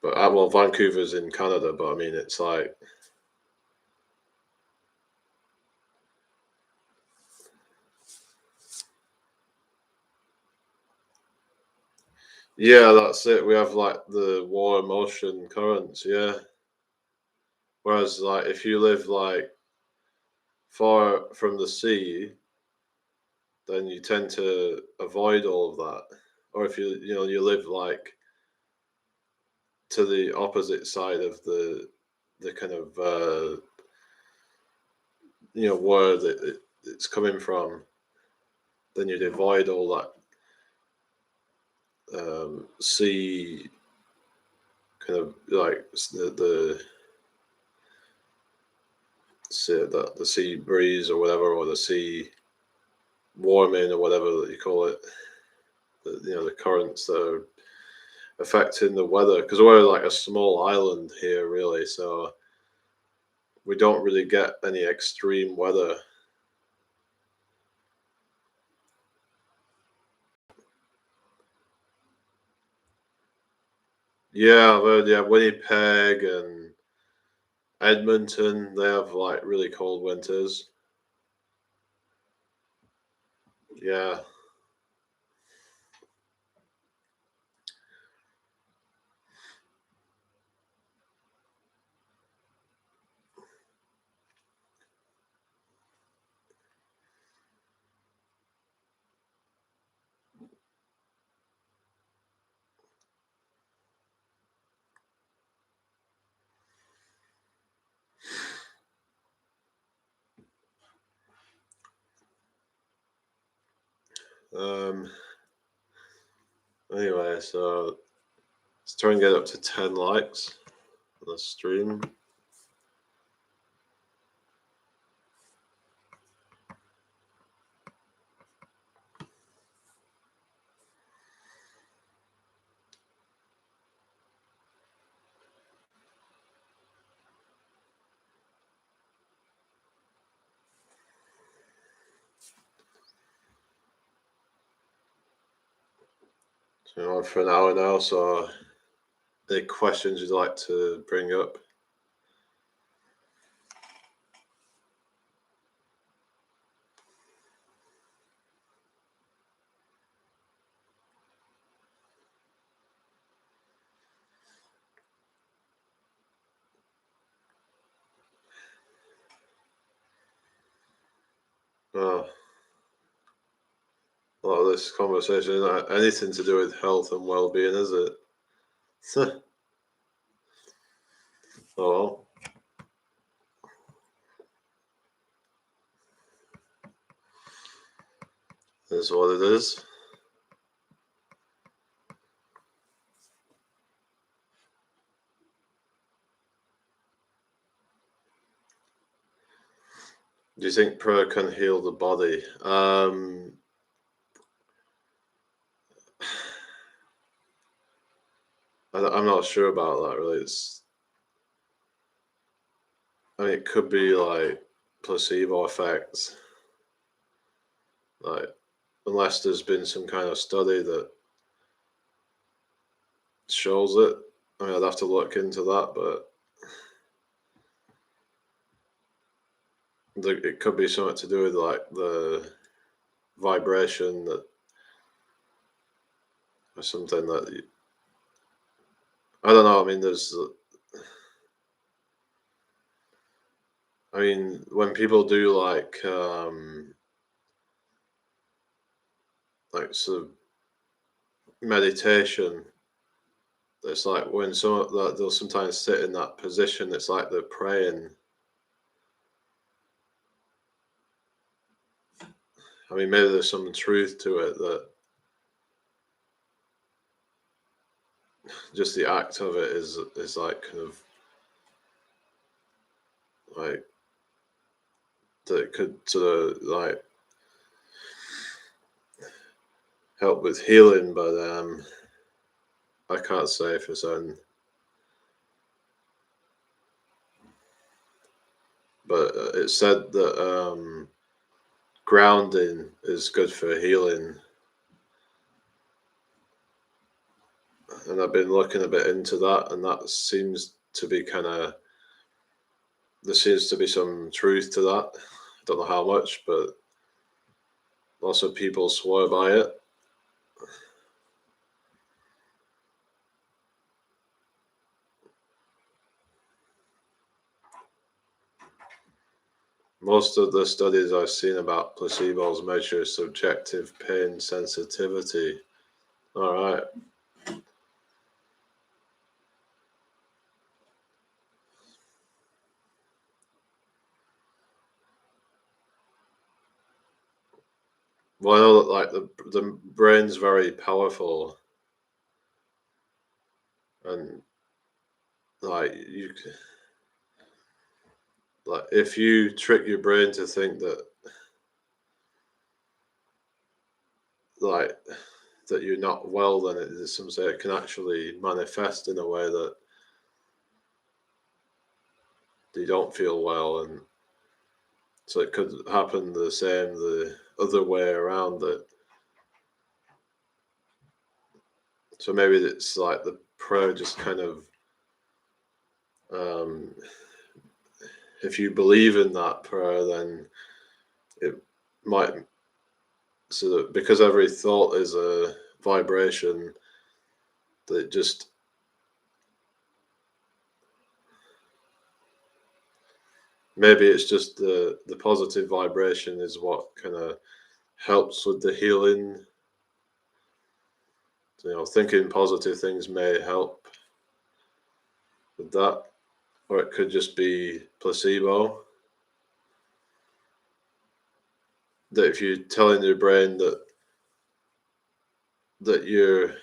A: But well, Vancouver's in Canada, but I mean it's like yeah, that's it. We have like the warm ocean currents, yeah. Whereas like if you live like far from the sea, then you tend to avoid all of that. Or if you live like to the opposite side of the kind of where it's coming from, then you'd avoid all that sea kind of like the sea breeze or whatever, or the sea warming or whatever that you call it. The currents that are affecting the weather because we're like a small island here, really. So we don't really get any extreme weather. Yeah, I've heard, yeah, Winnipeg and Edmonton, they have like really cold winters. Yeah. Um. Anyway, so let's try and get up to 10 likes on the stream. So we're on for an hour now, so any questions you'd like to bring up? Oh, a lot of this conversation isn't anything to do with health and well-being, is it? Oh well, is what it is. Do you think prayer can heal the body? I'm not sure about that really. I mean, it could be like placebo effects, like unless there's been some kind of study that shows it. I mean, I'd have to look into that, but it could be something to do with like the vibration that, or something that I don't know. I mean, I mean, when people do like sort of meditation, it's like when some that they'll sometimes sit in that position. It's like they're praying. I mean, maybe there's some truth to it that just the act of it is like kind of like that it could sort of like help with healing, but I can't say for certain. But it's said that grounding is good for healing, and I've been looking a bit into that, and that seems to be kind of there seems to be some truth to that. I don't know how much, but lots of people swear by it. Most of the studies I've seen about placebos measure subjective pain sensitivity. All right. Well, I know that like the brain's very powerful, and like like if you trick your brain to think that like that you're not well, then it is some say it can actually manifest in a way that you don't feel well, and so it could happen the same the other way around. That so maybe it's like the prayer just kind of um, if you believe in that prayer, then it might so that because every thought is a vibration, that just maybe it's just the positive vibration is what kind of helps with the healing. Thinking positive things may help with that, or it could just be placebo. That if you're telling your brain that you're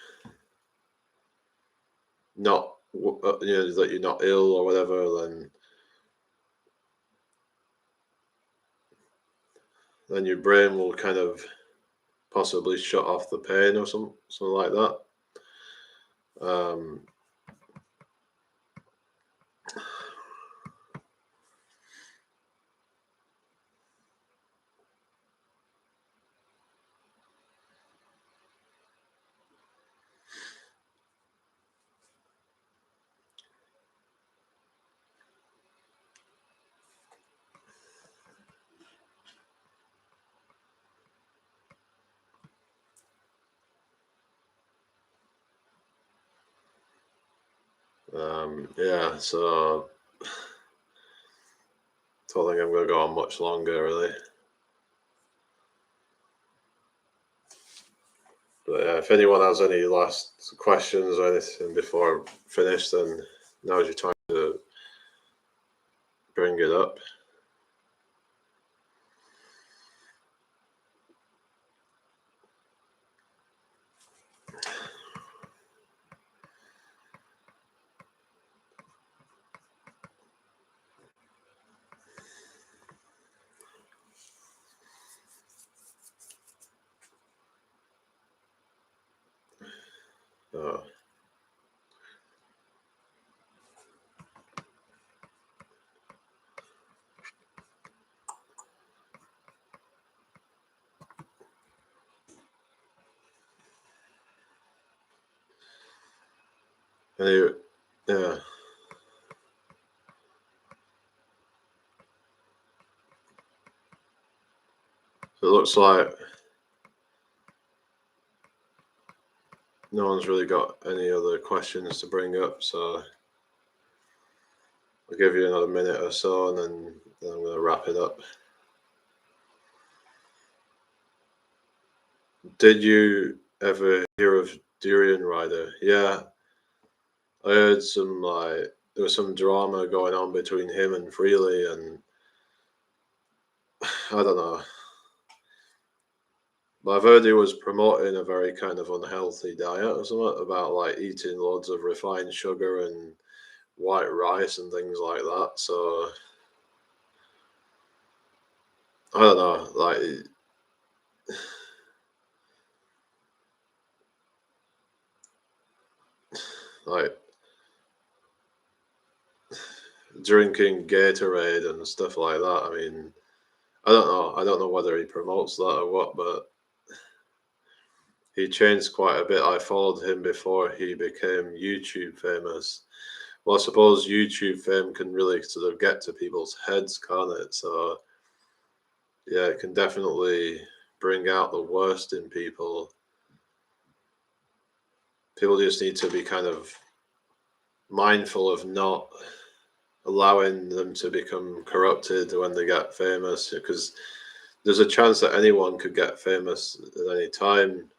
A: not, that you're not ill or whatever, then your brain will kind of possibly shut off the pain or something like that. Um, yeah, so don't think I'm going to go on much longer, really. But if anyone has any last questions or anything before I finish, then now's your time to bring it up. Uh, anyway, yeah. So it looks like no one's really got any other questions to bring up, so I'll give you another minute or so, and then I'm going to wrap it up. Did you ever hear of Durian Rider? Yeah, I heard there was some drama going on between him and Freely, and I don't know. But I've heard he was promoting a very kind of unhealthy diet or something about like eating loads of refined sugar and white rice and things like that. So I don't know, like drinking Gatorade and stuff like that. I mean, I don't know. I don't know whether he promotes that or what, but he changed quite a bit. I followed him before he became YouTube famous. Well, I suppose YouTube fame can really sort of get to people's heads, can't it? So yeah, it can definitely bring out the worst in people. People just need to be kind of mindful of not allowing them to become corrupted when they get famous, because there's a chance that anyone could get famous at any time.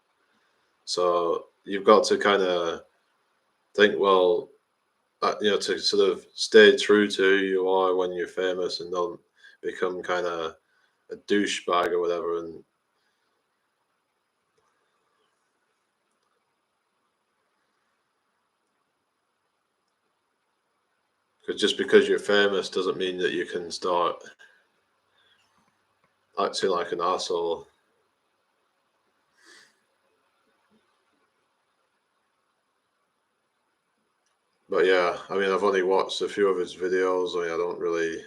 A: So you've got to kind of think, well, to sort of stay true to who you are when you're famous and don't become kind of a douchebag or whatever. And just because you're famous doesn't mean that you can start acting like an asshole. But yeah, I mean, I've only watched a few of his videos. I mean, I don't really.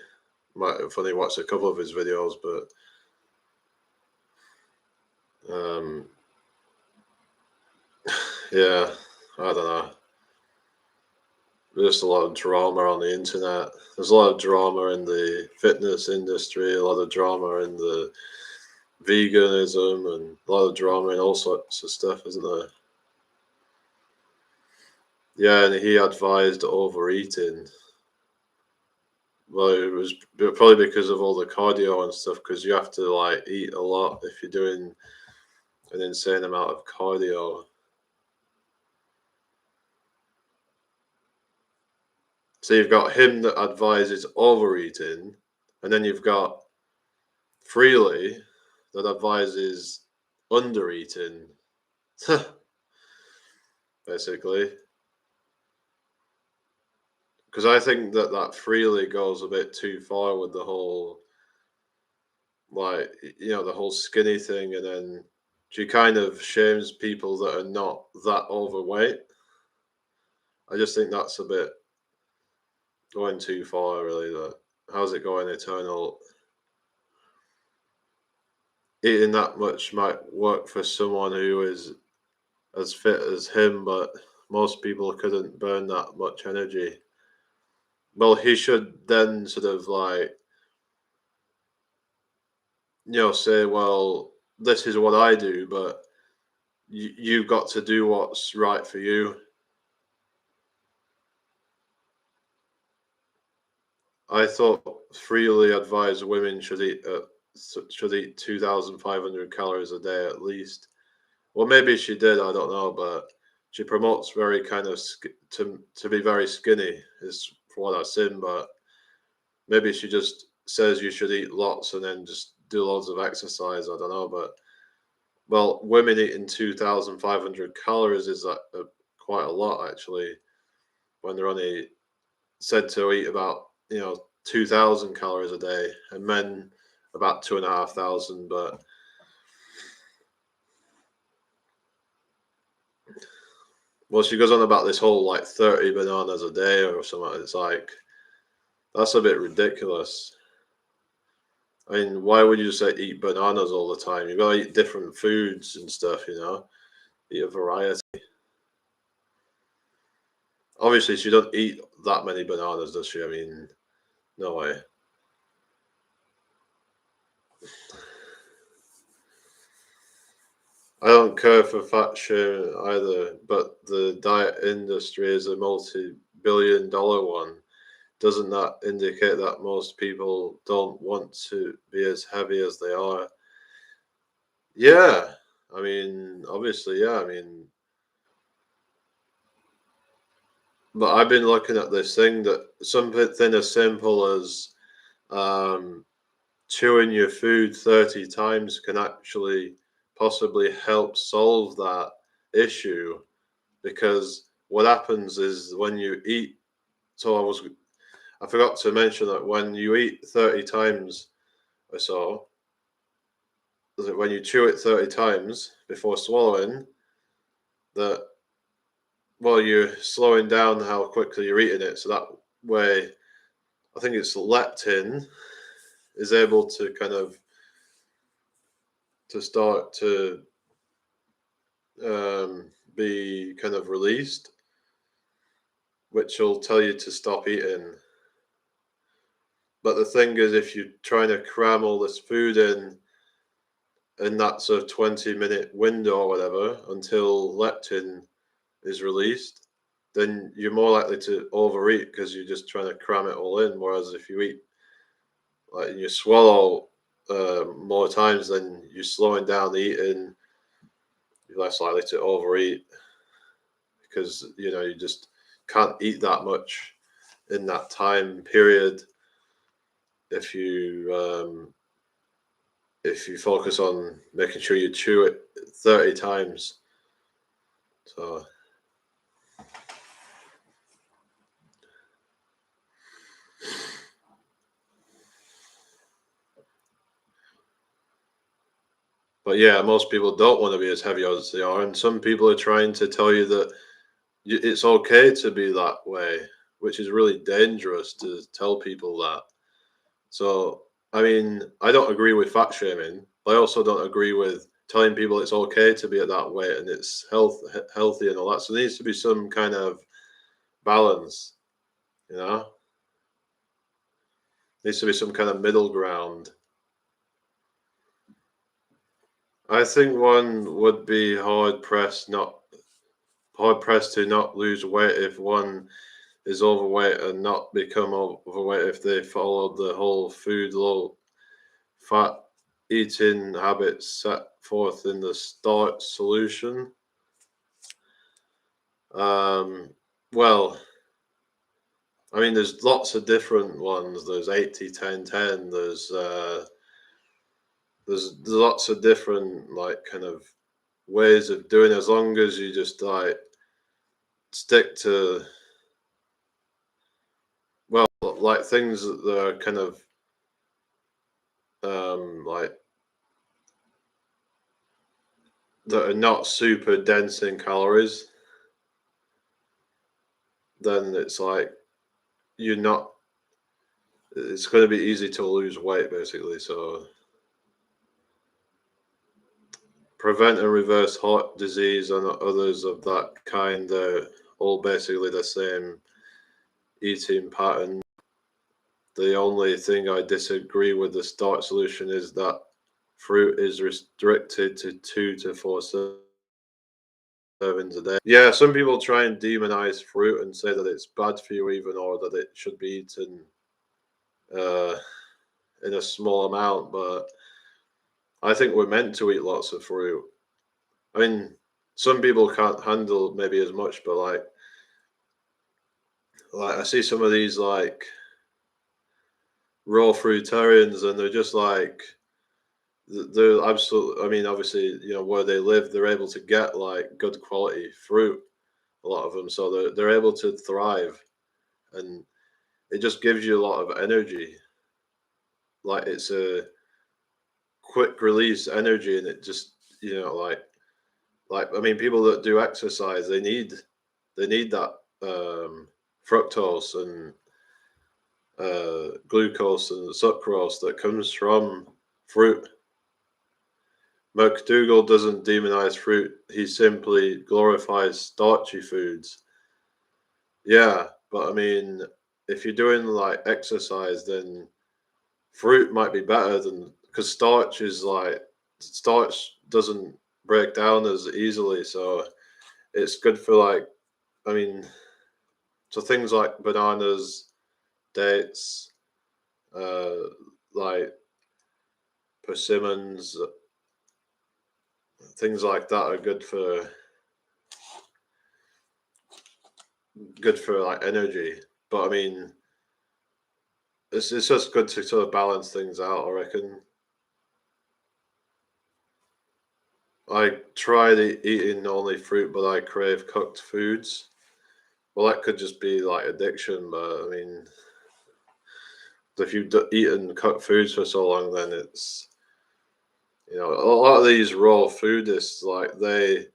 A: I've only watched a couple of his videos, but um, yeah, I don't know. There's just a lot of drama on the internet. There's a lot of drama in the fitness industry, a lot of drama in the veganism, and a lot of drama in all sorts of stuff, isn't there? Yeah, and he advised overeating. Well, it was probably because of all the cardio and stuff, because you have to like eat a lot if you're doing an insane amount of cardio. So you've got him that advises overeating, and then you've got Freely that advises undereating, basically. Because I think that Freely goes a bit too far with the whole, like, the whole skinny thing, and then she kind of shames people that are not that overweight. I just think that's a bit going too far, really. That how's it going, Eternal? Eating that much might work for someone who is as fit as him, but most people couldn't burn that much energy. Well, he should then sort of like, say, well, this is what I do, but you've got to do what's right for you. I thought freely advised women should eat 2,500 calories a day at least. Well, maybe she did. I don't know, but she promotes very kind of to be very skinny is for what I've seen. But maybe she just says you should eat lots and then just do loads of exercise. I don't know, but well, women eating 2,500 calories is quite a lot actually. When they're only said to eat about 2,000 calories a day, and men about 2,500. But Well, she goes on about this whole like 30 bananas a day or something. It's like, that's a bit ridiculous. I mean, why would you say eat bananas all the time? You gotta eat different foods and stuff, eat a variety. Obviously, she don't eat that many bananas, does she? I mean, no way. I don't care for fat shaming either, but the diet industry is a multi-billion-dollar one. Doesn't that indicate that most people don't want to be as heavy as they are? Yeah, I mean, obviously, yeah. I mean, but I've been looking at this thing that something as simple as um, chewing your food 30 times can actually possibly help solve that issue, because what happens is when you eat, so I forgot to mention that when you eat 30 times or so, that when you chew it 30 times before swallowing, that, well, you're slowing down how quickly you're eating it. So that way, I think it's leptin is able to kind of to start to be kind of released, which will tell you to stop eating. But the thing is, if you're trying to cram all this food in that sort of 20-minute window or whatever until leptin is released, then you're more likely to overeat because you're just trying to cram it all in. Whereas if you eat, like, you swallow more times, then you're slowing down the eating, you're less likely to overeat because you just can't eat that much in that time period if you focus on making sure you chew it 30 times. So but yeah, most people don't want to be as heavy as they are, and some people are trying to tell you that it's okay to be that way, which is really dangerous to tell people that. So, I mean, I don't agree with fat shaming, but I also don't agree with telling people it's okay to be at that weight and it's healthy and all that. So there needs to be some kind of balance, you know? Needs to be some kind of middle ground. I think one would be hard pressed to not lose weight if one is overweight and not become overweight if they followed the whole food low fat eating habits set forth in the start solution. Um, well, I mean, there's lots of different ones. There's 80, 10, 10. There's lots of different, like, kind of ways of doing it, as long as you just like stick to, well, like things that are kind of like that are not super dense in calories, then it's like you're not it's going to be easy to lose weight basically. So prevent and reverse heart disease and others of that kind are all basically the same eating pattern. The only thing I disagree with the start solution is that fruit is restricted to 2 to 4 servings a day. Yeah, some people try and demonize fruit and say that it's bad for you, even, or that it should be eaten uh, in a small amount. But I think we're meant to eat lots of fruit. I mean, some people can't handle maybe as much, but like I see some of these like raw fruitarians, and they're just like they're absolutely. I mean, obviously, where they live, they're able to get like good quality fruit. A lot of them, so they're able to thrive, and it just gives you a lot of energy. Like, it's a quick release energy, and it just like I mean, people that do exercise, they need they need that fructose and glucose and sucrose that comes from fruit. McDougall doesn't demonize fruit, he simply glorifies starchy foods. Yeah, but I mean, if you're doing like exercise, then fruit might be better than, because starch doesn't break down as easily, so it's good for like, I mean, so things like bananas, dates, uh, like persimmons, things like that are good for like energy. But I mean, it's just good to sort of balance things out, I reckon. I tried eating only fruit, but I crave cooked foods. Well, that could just be like addiction, but I mean, if you've eaten cooked foods for so long, then it's, a lot of these raw foodists, like they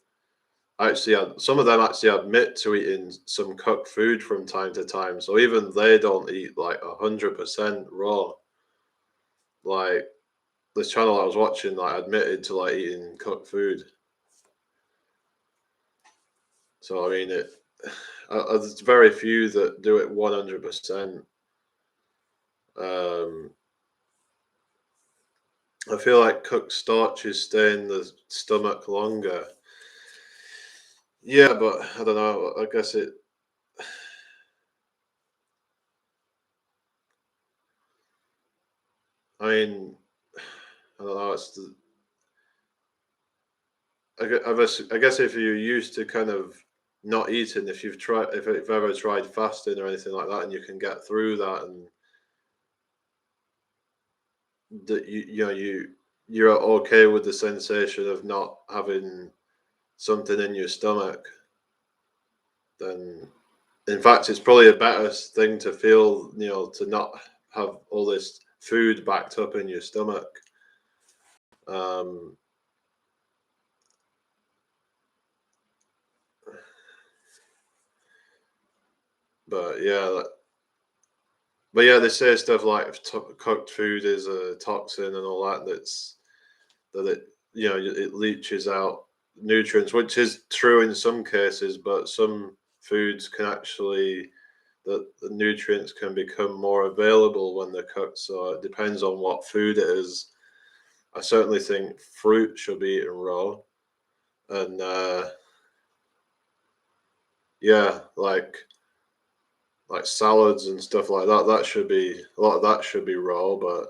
A: actually some of them actually admit to eating some cooked food from time to time. So even they don't eat like 100% raw. Like this channel I was watching, like admitted to like eating cooked food. So I mean, there's very few that do it 100%. I feel like cooked starches stay in the stomach longer. Yeah, but I don't know. I guess it. I mean, I don't know. I guess if you're used to kind of not eating, if you've ever tried fasting or anything like that, and you can get through that, and that you're okay with the sensation of not having something in your stomach, then in fact it's probably a better thing to feel, to not have all this food backed up in your stomach. Um, but yeah, but yeah, they say stuff like cooked food is a toxin and all that. That it it leaches out nutrients, which is true in some cases, but some foods can actually, the nutrients can become more available when they're cooked. So it depends on what food it is. I certainly think fruit should be eaten raw, and yeah, like salads and stuff like that. That should be a lot of that should be raw, but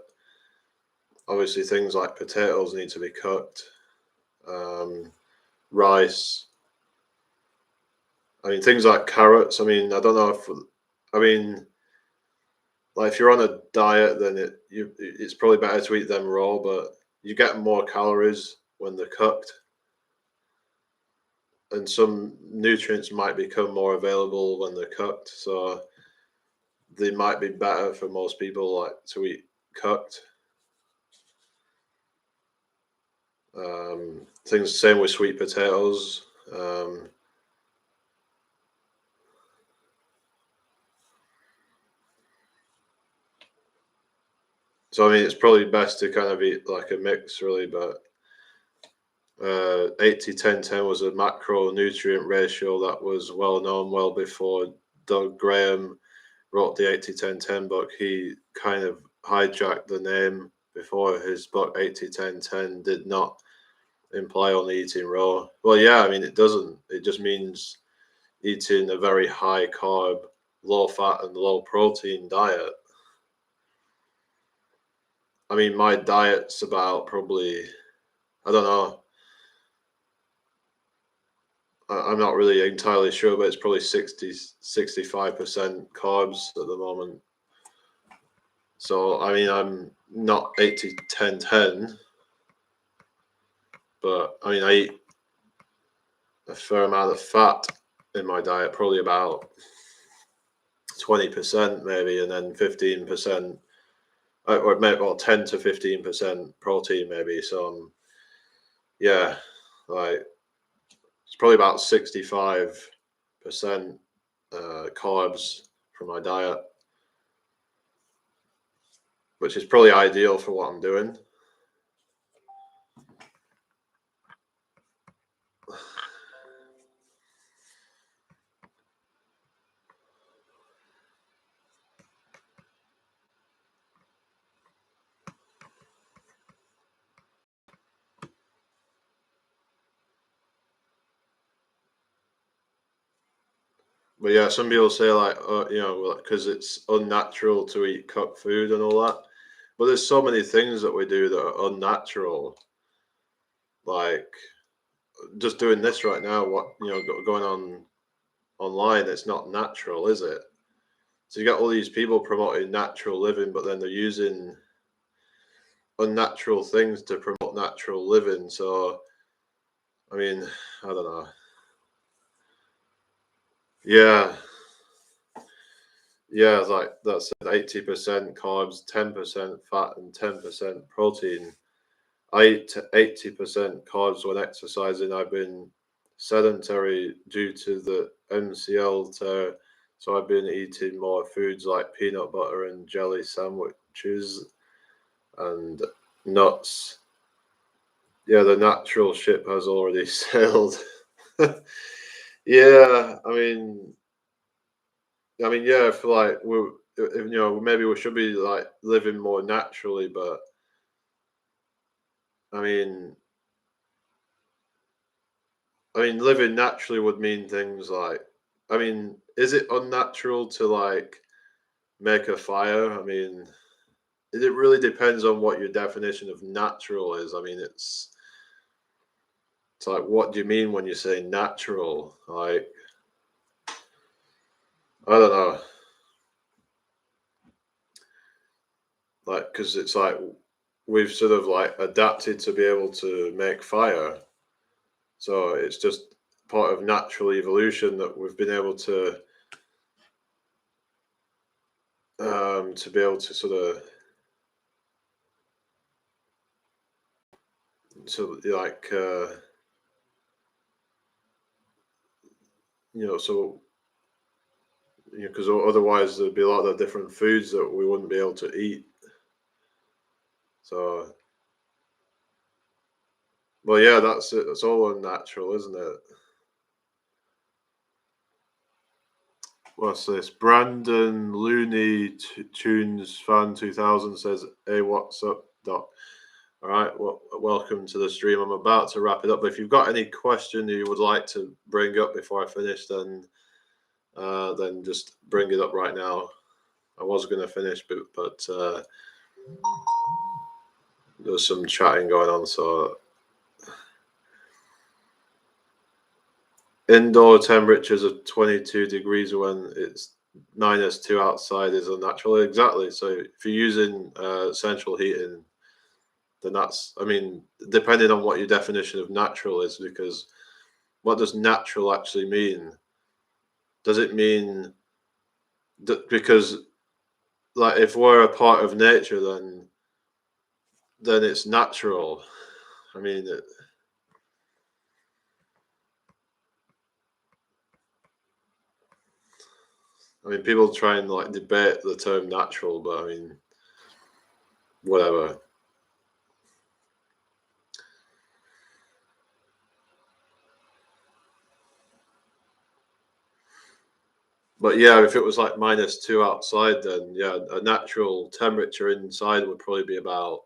A: obviously things like potatoes need to be cooked. Um, rice. I mean, things like carrots. I mean, I don't know if, I mean, like if you're on a diet, then it's probably better to eat them raw, but you get more calories when they're cooked, and some nutrients might become more available when they're cooked. So they might be better for most people, like to eat cooked. Things same with sweet potatoes. So I mean, it's probably best to kind of eat like a mix, really. But 80-10-10 was a macronutrient ratio that was well known well before Doug Graham wrote the 80-10-10 book. He kind of hijacked the name before his book. 80-10-10 did not imply only eating raw. Well, yeah, I mean, it doesn't. It just means eating a very high carb, low fat, and low protein diet. I mean, my diet's about probably, I don't know, I'm not really entirely sure, but it's probably 65% carbs at the moment. So, I mean, I'm not 80-10-10, but I mean, I eat a fair amount of fat in my diet, probably about 20% maybe, and then 15%, or maybe, well, 10 to 15% protein maybe. So, yeah, like it's probably about 65 carbs from my diet, which is probably ideal for what I'm doing. But yeah, some people say like, because it's unnatural to eat cooked food and all that. But there's so many things that we do that are unnatural, like just doing this right now. Going on online, it's not natural, is it? So you got all these people promoting natural living, but then they're using unnatural things to promote natural living. So I mean, I don't know. Yeah, yeah, it's like that's 80% carbs, 10% fat, and 10% protein. I eat 80% carbs when exercising. I've been sedentary due to the MCL tear, so I've been eating more foods like peanut butter and jelly sandwiches and nuts. Yeah, the natural ship has already sailed. Yeah, yeah, I feel like maybe we should be like living more naturally, but I mean, living naturally would mean things like, is it unnatural to like make a fire? It really depends on what your definition of natural is. It's like, what do you mean when you say natural? Like, I don't know, like, because it's like we've sort of like adapted to be able to make fire. So it's just part of natural evolution that we've been able to be able to sort of like so because otherwise there'd be a lot of different foods that we wouldn't be able to eat. So, well, yeah, that's it. That's all unnatural, isn't it? What's this? Brandon Looney Tunes fan 2000 says, "Hey, what's up, Doc?" All right, well, welcome to the stream. I'm about to wrap it up. But if you've got any question you would like to bring up before I finish, then just bring it up right now. I was going to finish, but there's some chatting going on. So indoor temperatures of 22 degrees when it's -2 outside is unnatural. Exactly. So if you're using central heating, then depending on what your definition of natural is, because what does natural actually mean? Does it mean that because, like, if we're a part of nature, then it's natural? I mean, it, people try and like debate the term natural, but whatever. But yeah, if it was like -2 outside, then yeah, a natural temperature inside would probably be about,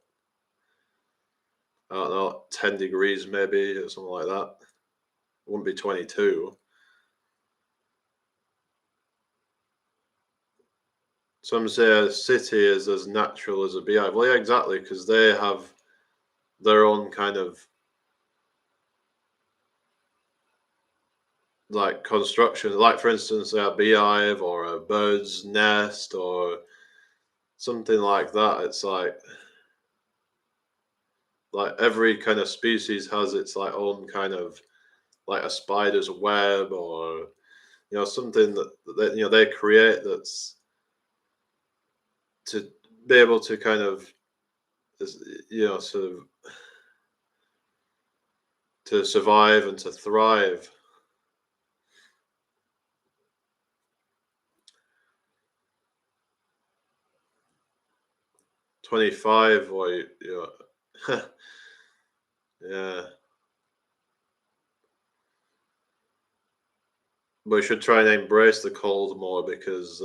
A: I don't know, 10 degrees maybe or something like that. It wouldn't be 22. Some say a city is as natural as a beehive. Well, yeah, exactly, because they have their own kind of like construction. Like, for instance, a beehive or a bird's nest or something like that. It's like every kind of species has its like own kind of like a spider's web, or something that they create that's to be able to kind of sort of to survive and to thrive. 25 or yeah. We should try and embrace the cold more because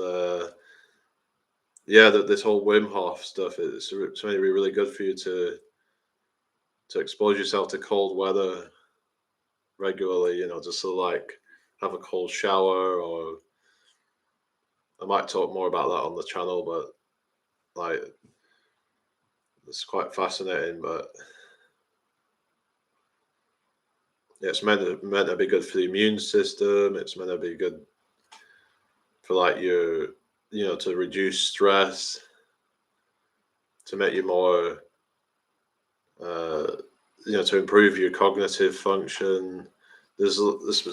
A: yeah, this whole Wim Hof stuff, it's going to be really good for you to expose yourself to cold weather regularly, just to like have a cold shower, or I might talk more about that on the channel, but like it's quite fascinating. But yeah, it's meant to be good for the immune system. It's meant to be good for like your, to reduce stress, to make you more, uh, to improve your cognitive function. There's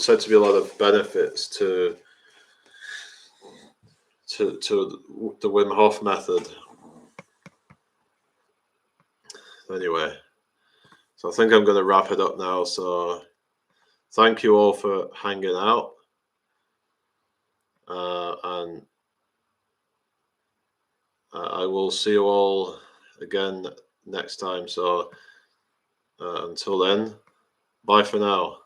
A: said to be a lot of benefits to the Wim Hof method. Anyway, so I think I'm going to wrap it up now. So thank you all for hanging out, and I will see you all again next time. So until then, bye for now.